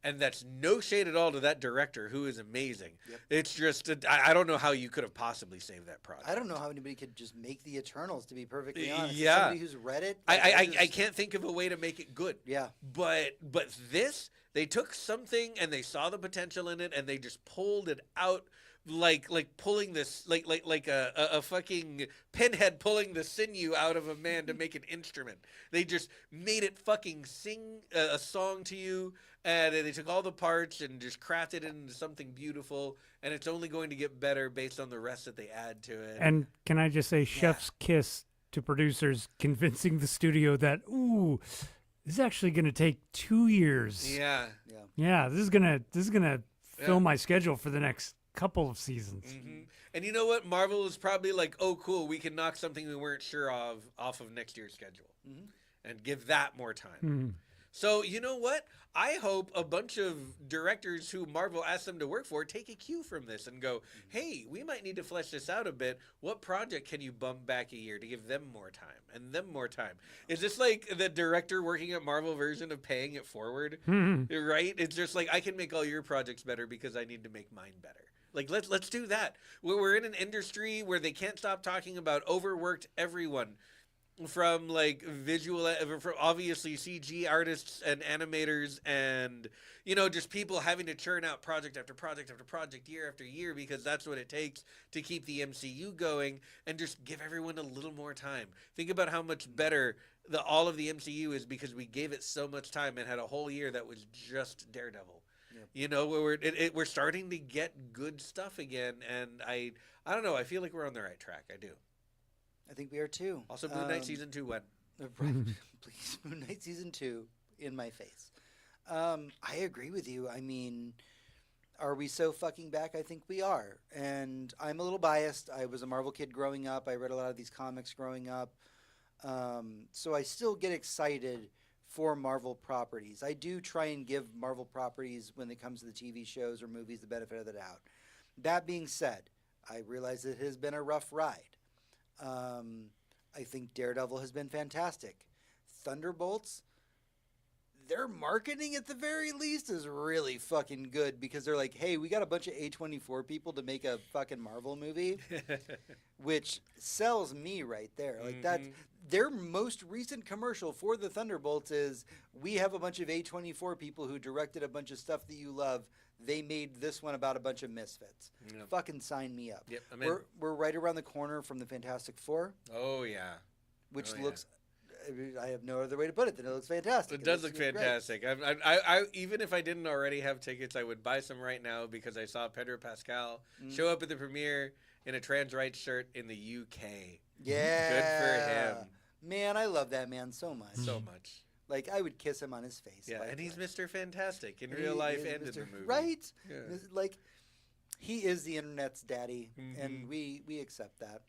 And that's no shade at all to that director, who is amazing. Yep. It's just, I don't know how you could have possibly saved that project. I don't know how anybody could just make the Eternals, to be perfectly honest. As Yeah. somebody who's read it. like, I just- can't think of a way to make it good. Yeah. But this, they took something and they saw the potential in it and they just pulled it out like pulling this like a fucking pinhead pulling the sinew out of a man to make an instrument. They just made it fucking sing a song to you, and they took all the parts and just crafted it into something beautiful, and it's only going to get better based on the rest that they add to it. And can I just say, chef's kiss to producers convincing the studio that, ooh, this is actually going to take 2 years. Yeah. Yeah. Yeah, this is gonna fill Yeah. my schedule for the next couple of seasons. hmm And you know what? Marvel is probably like, oh, cool, we can knock something we weren't sure of off of next year's schedule and give that more time. Mhm. So, you know what? I hope a bunch of directors who Marvel asked them to work for take a cue from this and go, hey, we might need to flesh this out a bit. What project can you bump back a year to give them more time and them more time? Is this like the director working at Marvel version of paying it forward? Mhm. Right? It's just like, I can make all your projects better because I need to make mine better. Like, let's do that. We're in an industry where they can't stop talking about overworked everyone, from like from obviously CG artists and animators and, you know, just people having to churn out project after project after project, year after year, because that's what it takes to keep the MCU going, and just give everyone a little more time. Think about how much better all of the MCU is because we gave it so much time and had a whole year that was just Daredevil. Yep. You know, we're starting to get good stuff again, and I don't know, I feel like we're on the right track. I do. I think we are too. Also, Moon Knight season 2 when? Please, Moon Knight season 2 in my face. I agree with you. I mean, are we so fucking back? I think we are. And I'm a little biased. I was a Marvel kid growing up. I read a lot of these comics growing up. So I still get excited for Marvel properties. I do try and give Marvel properties, when it comes to the TV shows or movies, the benefit of the doubt. That being said, I realize it has been a rough ride. I think Daredevil has been fantastic. Thunderbolts, their marketing at the very least is really fucking good, because they're like, hey, we got a bunch of A24 people to make a fucking Marvel movie, which sells me right there. Like, that's their most recent commercial for the Thunderbolts is, we have a bunch of A24 people who directed a bunch of stuff that you love. They made this one about a bunch of misfits. Yep. Fucking sign me up. Yep, I'm in. We're right around the corner from the Fantastic Four, Oh yeah, which Oh, yeah. looks, I have no other way to put it than it looks fantastic. it does looks look really great. fantastic. I even if I didn't already have tickets, I would buy some right now, because I saw Pedro Pascal show up at the premiere in a trans rights shirt in the UK. Yeah. Good for him. Man, I love that man so much. So much. Like, I would kiss him on his face. Yeah, like and he's that. Mr. Fantastic in And real he life is and in Mr. the movie. Right? Yeah. Like, he is the internet's daddy, Mhm. and we accept that.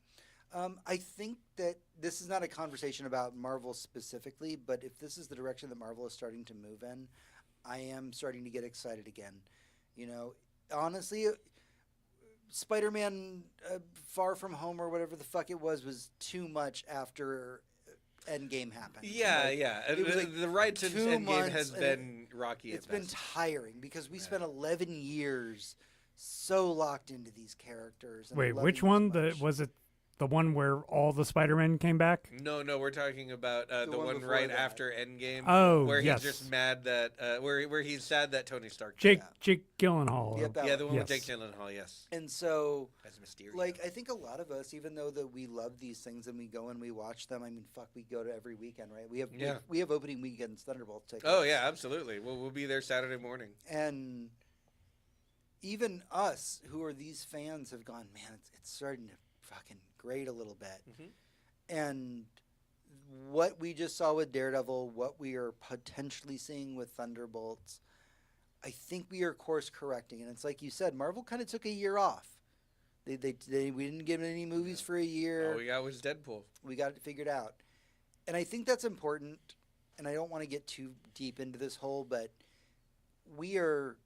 I think that this is not a conversation about Marvel specifically, but if this is the direction that Marvel is starting to move in, I am starting to get excited again. You know, honestly, Spider-Man Far From Home or whatever the fuck it was too much after Endgame happened. Yeah, Like, yeah. it was like the ride since 2 Endgame months, has and been rocky. It's at been best. tiring because we Yeah. spent 11 years so locked into these characters. And Wait, loving which them so one? much. Was it the one where all the Spider-Men came back? No, we're talking about the one one before right that. after Endgame. Oh, where yes. he's just mad that where he's sad that Tony Stark. Jake Yeah. Jake Gyllenhaal. Yep, that Yeah, one. the one with Yes. Jake Gyllenhaal. Yes, And so, as Mysterio. like, I think a lot of us, even though that we love these things and we go and we watch them, I mean, fuck, we go to every weekend, right? We have Yeah. we have opening weekends Thunderbolt tickets. Oh yeah, absolutely. We'll be there Saturday morning. And even us who are these fans have gone, man, it's starting to fucking grate a little bit. Mhm. And what we just saw with Daredevil, what we are potentially seeing with Thunderbolts, I think we are course correcting. And it's like you said, Marvel kind of took a year off. We didn't give any movies for a year. All we got was Deadpool. We got it figured out. And I think that's important. And I don't want to get too deep into this hole, but we are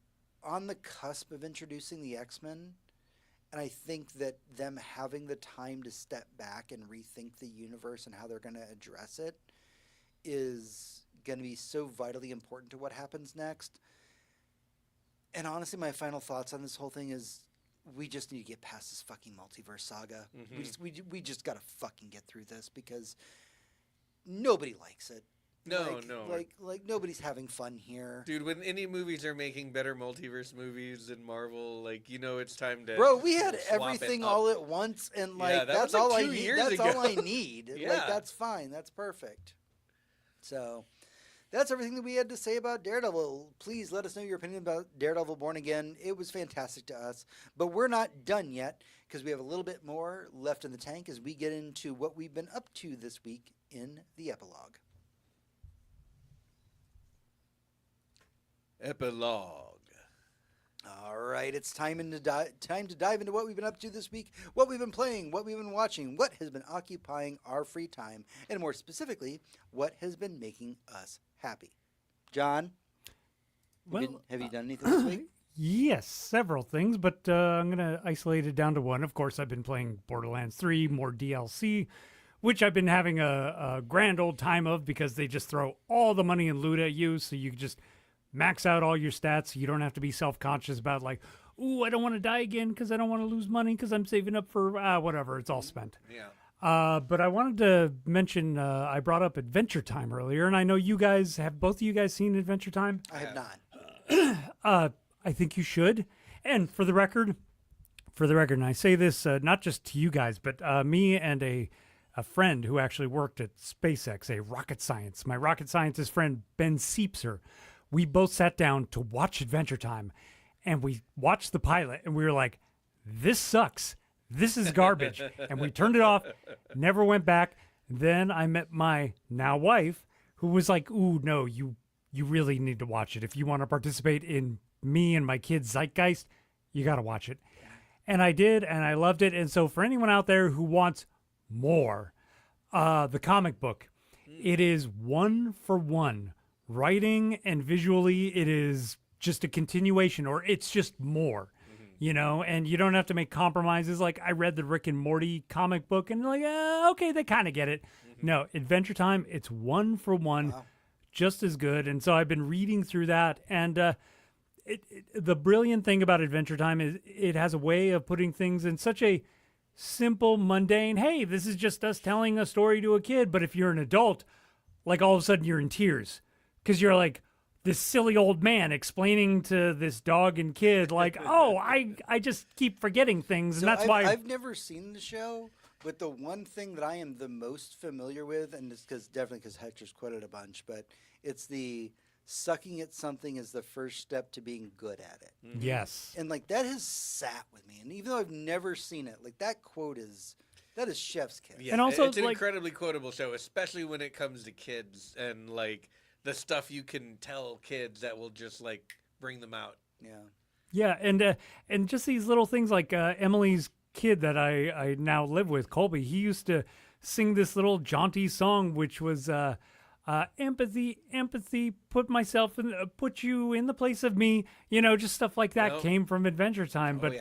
on the cusp of introducing the X-Men. And I think that them having the time to step back and rethink the universe and how they're going to address it is going to be so vitally important to what happens next. And honestly, my final thoughts on this whole thing is we just need to get past this fucking multiverse saga. We just got to fucking get through this because nobody likes it. No. Like nobody's having fun here. Dude, when indie movies are making better multiverse movies than Marvel, like, it's time to Bro, we had swap it everything up. all at once, and like Yeah, that that's was, like, all I 2 need. years That's ago. all I need. Like Yeah. that's fine. That's perfect. So that's everything that we had to say about Daredevil. Please let us know your opinion about Daredevil Born Again. It was fantastic to us, but we're not done yet because we have a little bit more left in the tank as we get into what we've been up to this week in the epilogue. Epilogue. All right, it's time to dive into what we've been up to this week, what we've been playing, what we've been watching, what has been occupying our free time, and more specifically, what has been making us happy. John, have you done anything this week? Yes, several things, but I'm going to isolate it down to one. Of course, I've been playing Borderlands 3, more DLC, which I've been having a grand old time of because they just throw all the money and loot at you, so you can just max out all your stats. You don't have to be self-conscious about like, ooh, I don't want to die again because I don't want to lose money because I'm saving up for whatever. It's all spent. Yeah. But I wanted to mention, I brought up Adventure Time earlier, and I know you guys, have both of you guys seen Adventure Time? I have not. I think you should. And for the record, and I say this not just to you guys, but me and a friend who actually worked at SpaceX, my rocket scientist friend, Ben Seepser, we both sat down to watch Adventure Time, and we watched the pilot, and we were like, this sucks. This is garbage. And we turned it off, never went back. Then I met my now wife, who was like, ooh, no, you really need to watch it. If you want to participate in me and my kids' zeitgeist, you got to watch it. And I did, and I loved it. And so for anyone out there who wants more, the comic book, it is 1-for-1. Writing and visually, it is just a continuation, or it's just more, and you don't have to make compromises. Like, I read the Rick and Morty comic book, and like, okay, they kind of get it. No, Adventure Time, it's 1-for-1, just as good. And so I've been reading through that, and the brilliant thing about Adventure Time is it has a way of putting things in such a simple, mundane, hey, this is just us telling a story to a kid. But if you're an adult, like, all of a sudden you're in tears. Because you're like this silly old man explaining to this dog and kid, like, oh, I just keep forgetting things. And that's why I've never seen the show, but the one thing that I am the most familiar with, and it's definitely because Hector's quoted a bunch, but it's the sucking at something is the first step to being good at it. Yes. And like that has sat with me. And even though I've never seen it, like that quote is chef's kiss. Yeah, And also, it's an like, incredibly quotable show, especially when it comes to kids and like the stuff you can tell kids that will just like bring them out. Yeah. Yeah, and just these little things like Emily's kid that I now live with, Colby, he used to sing this little jaunty song, which was empathy, put you in the place of me, just stuff like that came from Adventure Time. But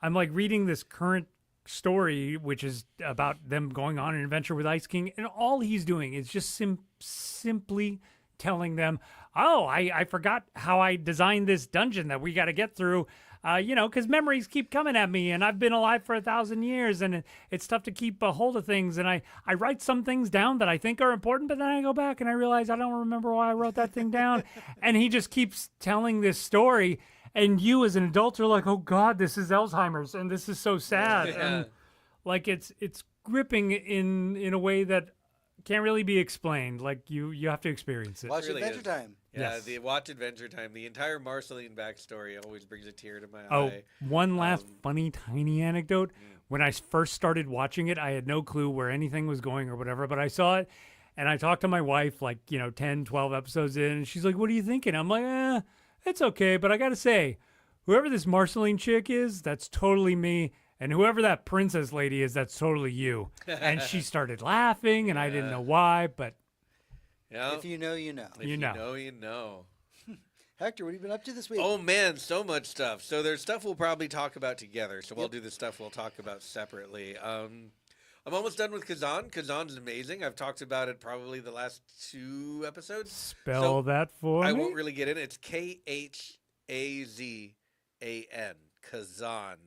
I'm like reading this current story, which is about them going on an adventure with Ice King, and all he's doing is just simply telling them, oh, I forgot how I designed this dungeon that we got to get through, because memories keep coming at me, and I've been alive for 1,000 years, and it's tough to keep a hold of things, and I write some things down that I think are important, but then I go back and I realize I don't remember why I wrote that thing down, and he just keeps telling this story, and you as an adult are like, oh God, this is Alzheimer's, and this is so sad, and like it's gripping in a way that can't really be explained. Like you have to experience it. Watch really Adventure is. Time. Yeah, Yes. watch Adventure Time. The entire Marceline backstory always brings a tear to my Oh, eye. one last funny tiny anecdote. When I first started watching it, I had no clue where anything was going or whatever, but I saw it and I talked to my wife like, 10, 12 episodes in, and she's like, what are you thinking? I'm like, it's okay, but I got to say, whoever this Marceline chick is, that's totally me. And whoever that princess lady is, that's totally you. And she started laughing, and I didn't know why, but Yeah. If you know, you know. If You know. you know. Hector, what have you been up to this week? Oh man, so much stuff. So there's stuff we'll probably talk about together. So I'll do the stuff we'll talk about separately. I'm almost done with Kazan. Kazan's amazing. I've talked about it probably the last 2 episodes. Spell that for I me. won't really get in. It's Khazan, Kazan,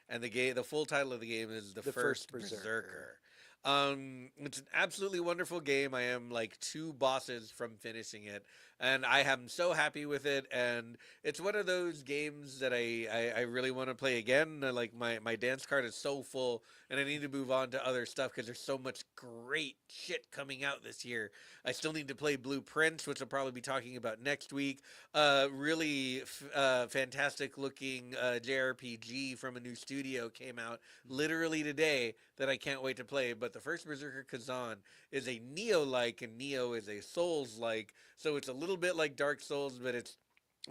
and the full title of the game is The First Berserker. It's an absolutely wonderful game. I am like 2 bosses from finishing it, and I am so happy with it. And it's one of those games that I really want to play again. Like my dance card is so full, and I need to move on to other stuff because there's so much great shit coming out this year. I still need to play Blueprints, which I'll probably be talking about next week. Really fantastic looking JRPG from a new studio came out literally today that I can't wait to play. But The First Berserker Kazan is a Neo-like, and Neo is a Souls-like. So it's a little bit like Dark Souls, but it's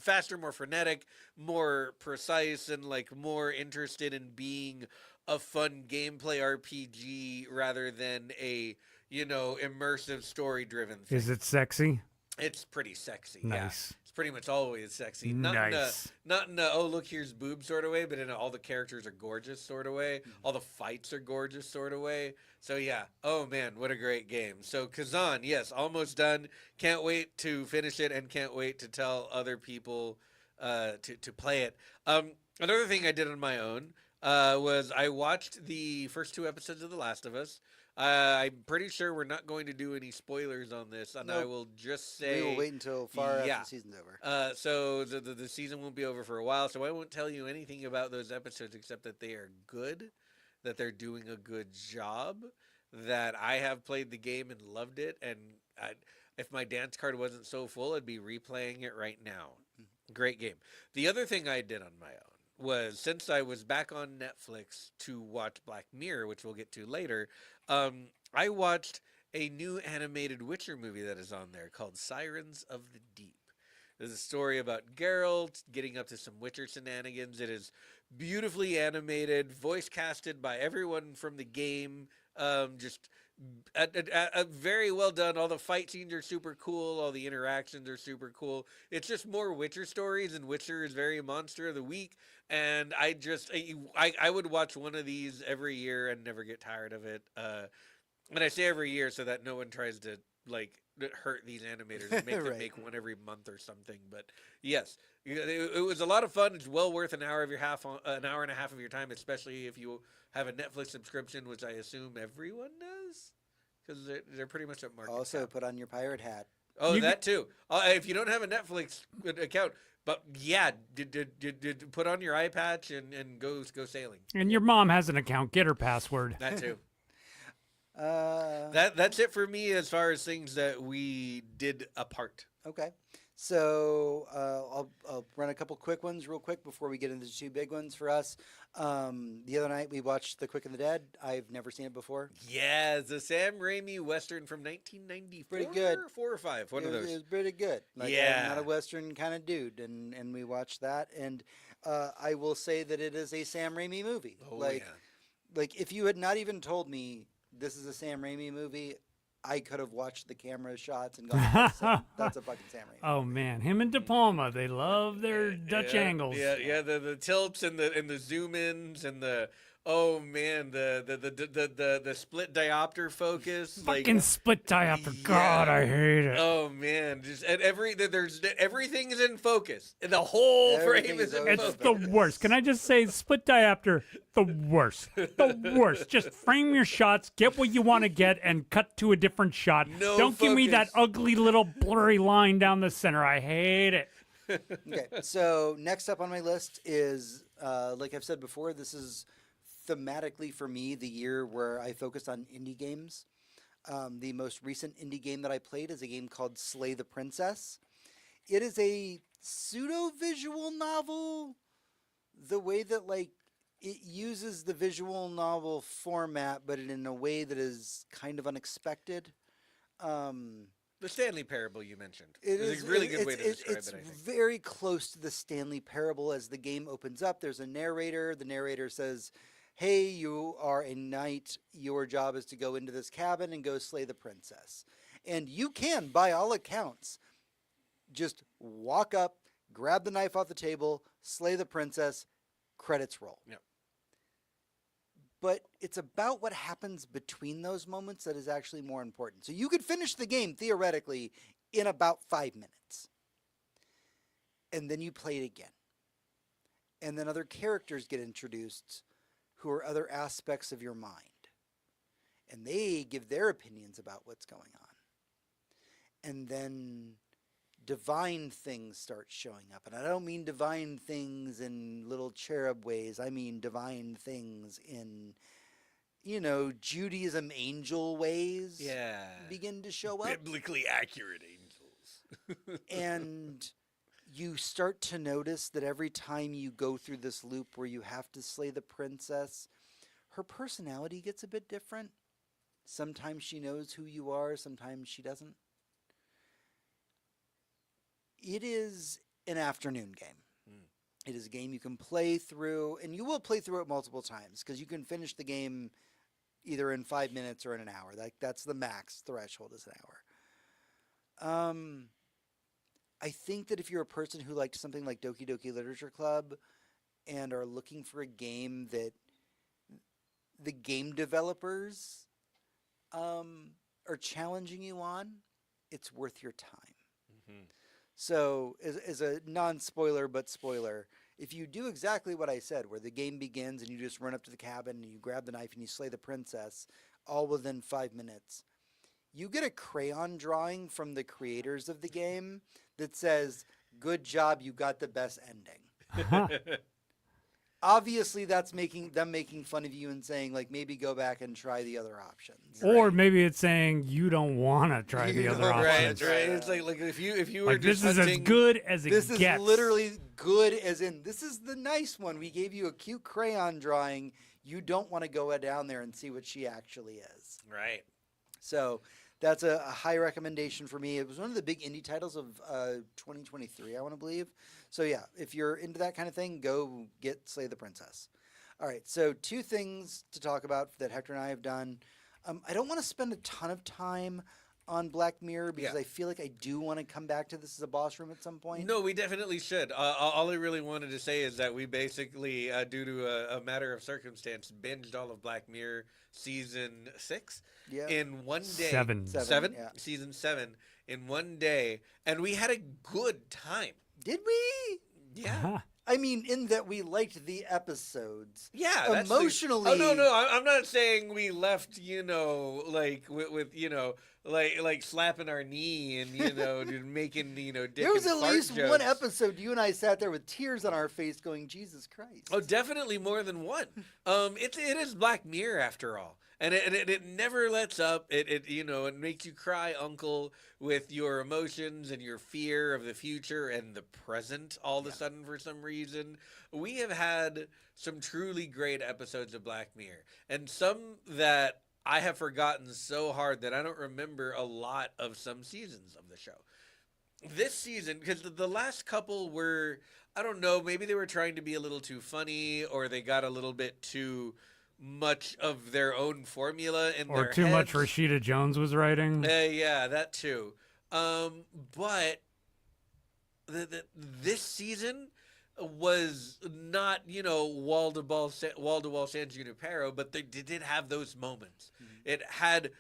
faster, more frenetic, more precise, and like more interested in being a fun gameplay RPG rather than a, immersive story-driven thing. Is it sexy? It's pretty sexy. Nice. Yeah. It's pretty much always sexy. Nice. Not in a, oh, look, here's boob sort of way, but in a, all the characters are gorgeous sort of way. All the fights are gorgeous sort of way. So, yeah. Oh, man, what a great game. So, Kazan, yes, almost done. Can't wait to finish it and can't wait to tell other people to play it. Another thing I did on my own was I watched the first 2 episodes of The Last of Us. I'm pretty sure we're not going to do any spoilers on this, and I will just say... We will wait until far after the season's over. So the season won't be over for a while, so I won't tell you anything about those episodes except that they are good, that they're doing a good job, that I have played the game and loved it, and if my dance card wasn't so full, I'd be replaying it right now. Great game. The other thing I did on my own was, since I was back on Netflix to watch Black Mirror, which we'll get to later, I watched a new animated Witcher movie that is on there called Sirens of the Deep. There's a story about Geralt getting up to some Witcher shenanigans. It is beautifully animated, voice casted by everyone from the game. Just very well done. All the fight scenes are super cool. All the interactions are super cool. It's just more Witcher stories, and Witcher is very Monster of the Week. And I would watch one of these every year and never get tired of it. And I say every year so that no one tries to hurt these animators and make them make one every month or something. But yes, it was a lot of fun. It's well worth an hour and a half of your time, especially if you have a Netflix subscription, which I assume everyone does, because they're pretty much at market. Also, put on your pirate hat. Oh, that too. If you don't have a Netflix account, but yeah, put on your eye patch and go sailing. And your mom has an account. Get her password. That too. That's it for me as far as things that we did apart. Okay. So I'll run a couple quick ones real quick before we get into the 2 big ones for us. The other night we watched The Quick and the Dead. I've never seen it before. Yeah, it's a Sam Raimi Western from 1994. Pretty good. 4 or 5, one of those. It was pretty good. I'm not a Western kind of dude, and we watched that. And I will say that it is a Sam Raimi movie. Oh, like if you had not even told me this is a Sam Raimi movie, I could have watched the camera shots and gone, that's a fucking Sam Raimi. Oh man, him and De Palma, they love their Dutch angles. Yeah, the tilts and the zoom ins and the the split diopter focus. Fucking split diopter. God, I hate it. Oh man, just and everything is in focus. And the whole frame is in focus. It's the worst. Can I just say, split diopter, the worst. The worst. Just frame your shots, get what you want to get, and cut to a different shot. Don't give me that ugly little blurry line down the center. I hate it. Okay, so next up on my list is, like I've said before, this is thematically for me the year where I focused on indie games. The most recent indie game that I played is a game called Slay the Princess. It is a pseudo-visual novel, the way that it uses the visual novel format, but in a way that is kind of unexpected. The Stanley Parable you mentioned. It's a really good way to describe it, I think. It's very close to the Stanley Parable. As the game opens up, there's a narrator. The narrator says, hey, you are a knight. Your job is to go into this cabin and go slay the princess. And you can, by all accounts, just walk up, grab the knife off the table, slay the princess, credits roll. Yep. But it's about what happens between those moments that is actually more important. So you could finish the game theoretically in about 5 minutes. And then you play it again. And then other characters get introduced who are other aspects of your mind. And they give their opinions about what's going on. And then divine things start showing up. And I don't mean divine things in little cherub ways. I mean divine things in, Judaism angel ways begin to show up. Biblically accurate angels. And you start to notice that every time you go through this loop where you have to slay the princess, her personality gets a bit different. Sometimes she knows who you are, sometimes she doesn't. It is an afternoon game. It is a game you can play through, and you will play through it multiple times because you can finish the game either in 5 minutes or in an hour. That's the max threshold is an hour. I think that if you're a person who liked something like Doki Doki Literature Club and are looking for a game that the game developers are challenging you on, it's worth your time. So, as a non-spoiler but spoiler, if you do exactly what I said, where the game begins and you just run up to the cabin and you grab the knife and you slay the princess, all within 5 minutes, you get a crayon drawing from the creators of the game that says, "Good job, you got the best ending." Obviously, that's making fun of you and saying, like, maybe go back and try the other options. Or maybe it's saying you don't want to try the other options. Right. It's like if you were Like, just this is as hunting- good as it This gets. is literally good as in, this is the nice one. We gave you a cute crayon drawing. You don't want to go down there and see what she actually is. Right. So that's a high recommendation for me. It was one of the big indie titles of 2023, I want to believe. So yeah, if you're into that kind of thing, go get Slay the Princess. All right, so 2 things to talk about that Hector and I have done. I don't want to spend a ton of time on Black Mirror because I feel like I do want to come back to this as a boss room at some point. No, we definitely should. All I really wanted to say is that we basically, due to a matter of circumstance, binged all of Black Mirror season 6 in one day. Seven. Yeah. Season 7 in one day, and we had a good time. Did we? Yeah. I mean, in that we liked the episodes. Yeah, that's Emotionally. Oh no, I'm not saying we left, like with like slapping our knee and making dick There was and at fart least jokes. one episode you and I sat there with tears on our face going, Jesus Christ. Oh, definitely more than one. It is Black Mirror after all, and it never lets up. It makes you cry, uncle, with your emotions and your fear of the future and the present. All of a sudden, for some reason, we have had some truly great episodes of Black Mirror, and some that I have forgotten so hard that I don't remember a lot of some seasons of the show. This season, because the last couple were, I don't know, maybe they were trying to be a little too funny, or they got a little bit too much of their own formula in their Or too much heads. Rashida Jones was writing. Yeah, that too. But this season was not, wall to wall San Junipero, but they did have those moments. It had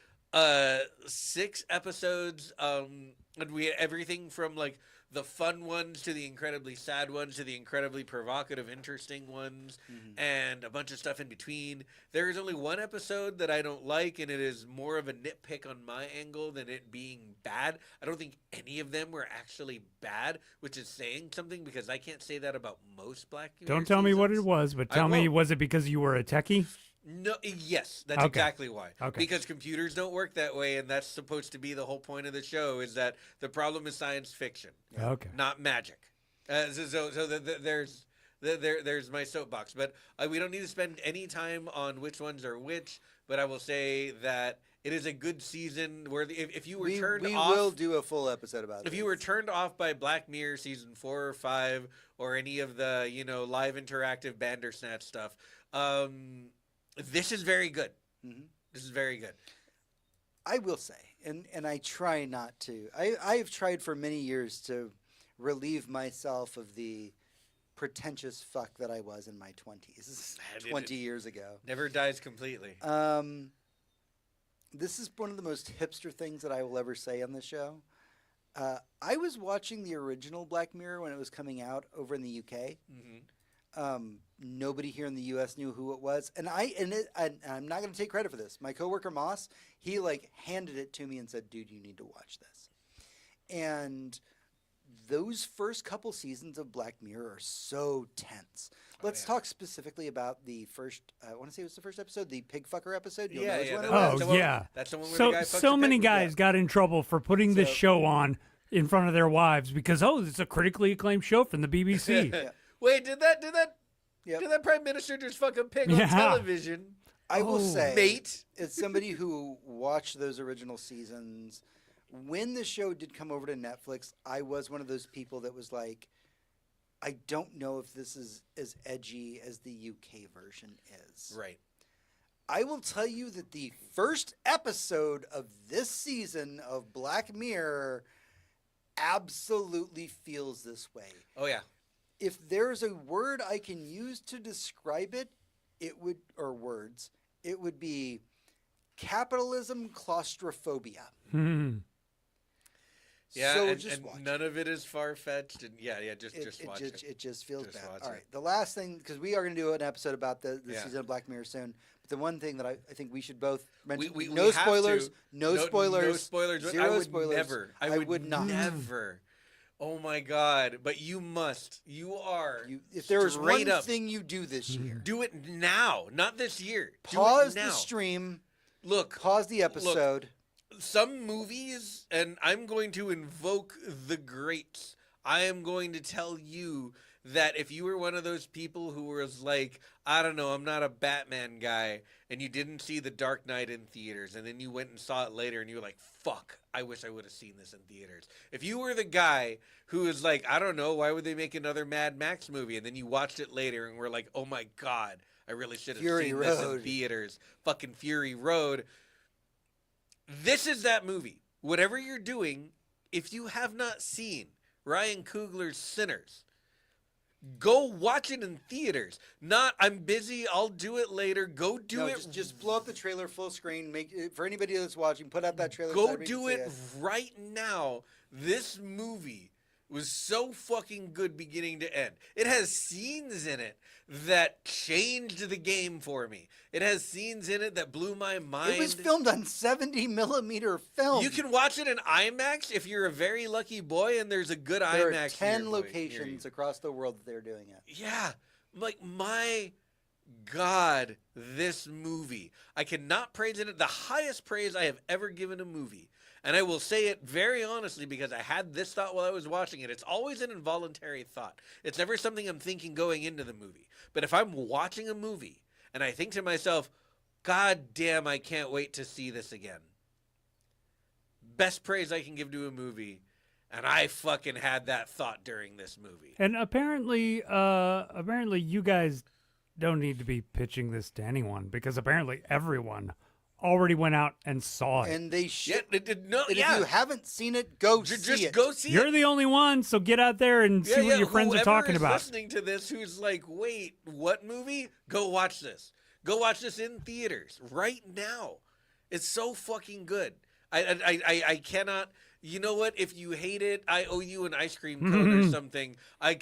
6 episodes, and we had everything from like the fun ones to the incredibly sad ones to the incredibly provocative, interesting ones, and a bunch of stuff in between. There is only one episode that I don't like, and it is more of a nitpick on my angle than it being bad. I don't think any of them were actually bad, which is saying something because I can't say that about most Black Mirror Don't tell me what it seasons. was, but I tell me, won't. was it because you were a techie? No, yes, that's Okay. exactly why. Okay. Because computers don't work that way, and that's supposed to be the whole point of the show, is that the problem is science fiction, Okay. not magic. There's my soapbox. But we don't need to spend any time on which ones are which, but I will say that it is a good season where if you were turned off... We will do a full episode about this. If you were turned off by Black Mirror season 4 or 5 or any of the, live interactive Bandersnatch stuff, this is very good. This is very good. I will say, and I try not to. I have tried for many years to relieve myself of the pretentious fuck that I was in my 20s 20 years ago. Never dies completely. This is one of the most hipster things that I will ever say on this show. I was watching the original Black Mirror when it was coming out over in the UK. Nobody here in the U.S. knew who it was, and I'm not going to take credit for this. My coworker Moss, he like handed it to me and said, "Dude, you need to watch this." And those first couple seasons of Black Mirror are so tense. Let's talk specifically about the first. I want to say it was the first episode, the pig fucker episode. You'll know which one it was. Oh yeah, that's the one where the guy fucks so a many pig. guys got in trouble for putting this show on in front of their wives because it's a critically acclaimed show from the BBC. Wait, did that Yep. did that prime minister just fuck a pig on Yeah. television? I will say, Mate. as somebody who watched those original seasons, when the show did come over to Netflix, I was one of those people that was like, I don't know if this is as edgy as the UK version is. Right. I will tell you that the first episode of this season of Black Mirror absolutely feels this way. Oh yeah. If there's a word I can use to describe it, it would be capitalism claustrophobia. Yeah, So and, just and watch none of it is far-fetched, and just watch it. It just feels Just bad. watch All it. right, the last thing, because we are going to do an episode about the Yeah. season of Black Mirror soon, but the one thing that I think we should both mention, We no have spoilers, to. no spoilers, No spoilers. zero I would spoilers. never. I would not. Never. Oh my God! But you must. You are. If there is straight one up, thing you do this year, do it now, not this year. pause do it now. the stream, Look, pause the episode. some movies, and I'm going to invoke the greats. I am going to tell you that if you were one of those people who was like, I don't know, I'm not a Batman guy, and you didn't see The Dark Knight in theaters, and then you went and saw it later, and you were like, fuck, I wish I would have seen this in theaters. If you were the guy who was like, I don't know, why would they make another Mad Max movie? And then you watched it later and were like, oh my God, I really should have Fury seen this in Road. theaters. Fucking Fury Road. This is that movie. Whatever you're doing, if you have not seen Ryan Coogler's Sinners, go watch it in theaters. Not, I'm busy, I'll do it later. Go do No, it. just blow up the trailer full screen. Make for anybody that's watching, put up that trailer. so Go everybody do can it see right now. This movie was so fucking good beginning to end. It has scenes in it that changed the game for me. It has scenes in it that blew my mind. It was filmed on 70 millimeter film. You can watch it in IMAX if you're a very lucky boy and there's a good There IMAX. are 10 near locations you. across the world that they're doing it. Yeah. Like, my God, this movie. I cannot praise it. The highest praise I have ever given a movie. And I will say it very honestly because I had this thought while I was watching it. It's always an involuntary thought. It's never something I'm thinking going into the movie. But if I'm watching a movie and I think to myself, God damn, I can't wait to see this again. Best praise I can give to a movie. And I fucking had that thought during this movie. And apparently you guys don't need to be pitching this to anyone because apparently everyone already went out and saw it. And they Yeah, should. no, And yeah. if you haven't seen it, go Just see it. go see You're it. the only one, so get out there and see what your friends are Whoever talking is about. listening to this, who's like, wait, what movie? Go watch this. Go watch this in theaters right now. It's so fucking good. I cannot. You know what? If you hate it, I owe you an ice cream cone or something. I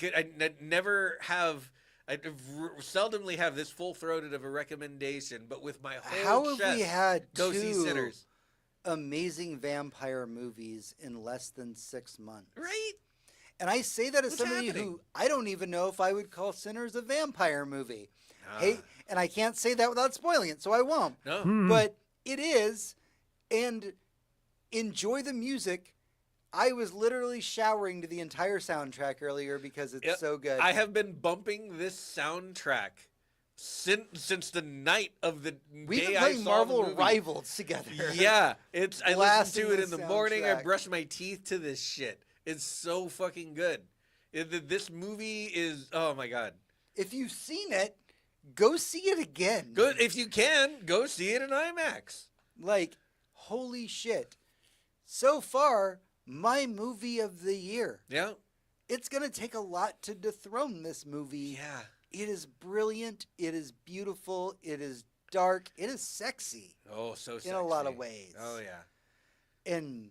never have. I seldomly have this full-throated of a recommendation, but with my whole How have chest, we had go see two Sinners. amazing vampire movies in less than 6 months? Right? And I say that as What's somebody happening? who I don't even know if I would call Sinners a vampire movie. Ah. Hey, and I can't say that without spoiling it, so I won't. No. But it is, and enjoy the music. I was literally showering to the entire soundtrack earlier because it's Yep. so good. I have been bumping this soundtrack since the night of the We've day been I playing saw Marvel the movie. Rivals together. Yeah, I listen Blasting to it the in the morning. I soundtrack. brush my teeth to this shit. It's so fucking good. This movie is, oh my God. If you've seen it, go see it again. Good. If you can, go see it in IMAX. Like, holy shit. So far, my movie of the year. Yeah. it's going to take a lot to dethrone this movie. Yeah. It is brilliant. It is beautiful. It is dark. It is sexy Oh, so sexy. in a lot of ways. Oh, yeah. And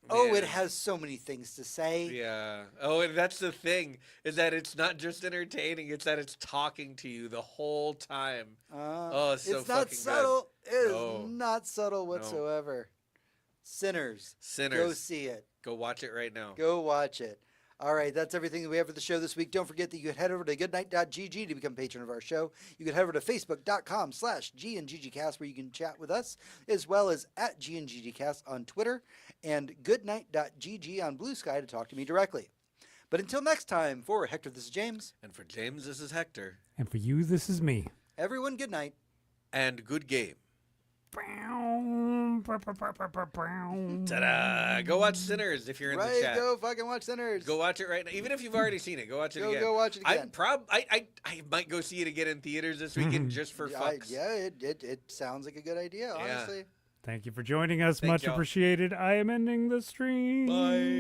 it Man. has so many things to say. Yeah. Oh, and that's the thing, is that it's not just entertaining, it's that it's talking to you the whole time. It's so it's not fucking subtle. It is No. not subtle whatsoever. Sinners. Sinners. Go see it. Go watch it right now. Go watch it. All right, that's everything that we have for the show this week. Don't forget that you can head over to goodnight.gg to become a patron of our show. You can head over to facebook.com/GNGGcast where you can chat with us, as well as at GNGGcast on Twitter and goodnight.gg on Blue Sky to talk to me directly. But until next time, for Hector, this is James. And for James, this is Hector. And for you, this is me. Everyone, good night. And good game. Ta-da! Ta-da! Go watch Sinners if you're in the chat. Go fucking watch Sinners. Go watch it right now. Even if you've already seen it, go watch it again. Go watch it again. I might go see it again in theaters this weekend just for fucks. It sounds like a good idea, Yeah. honestly. Thank you for joining us. Thank Much y'all. appreciated. I am ending the stream. Bye.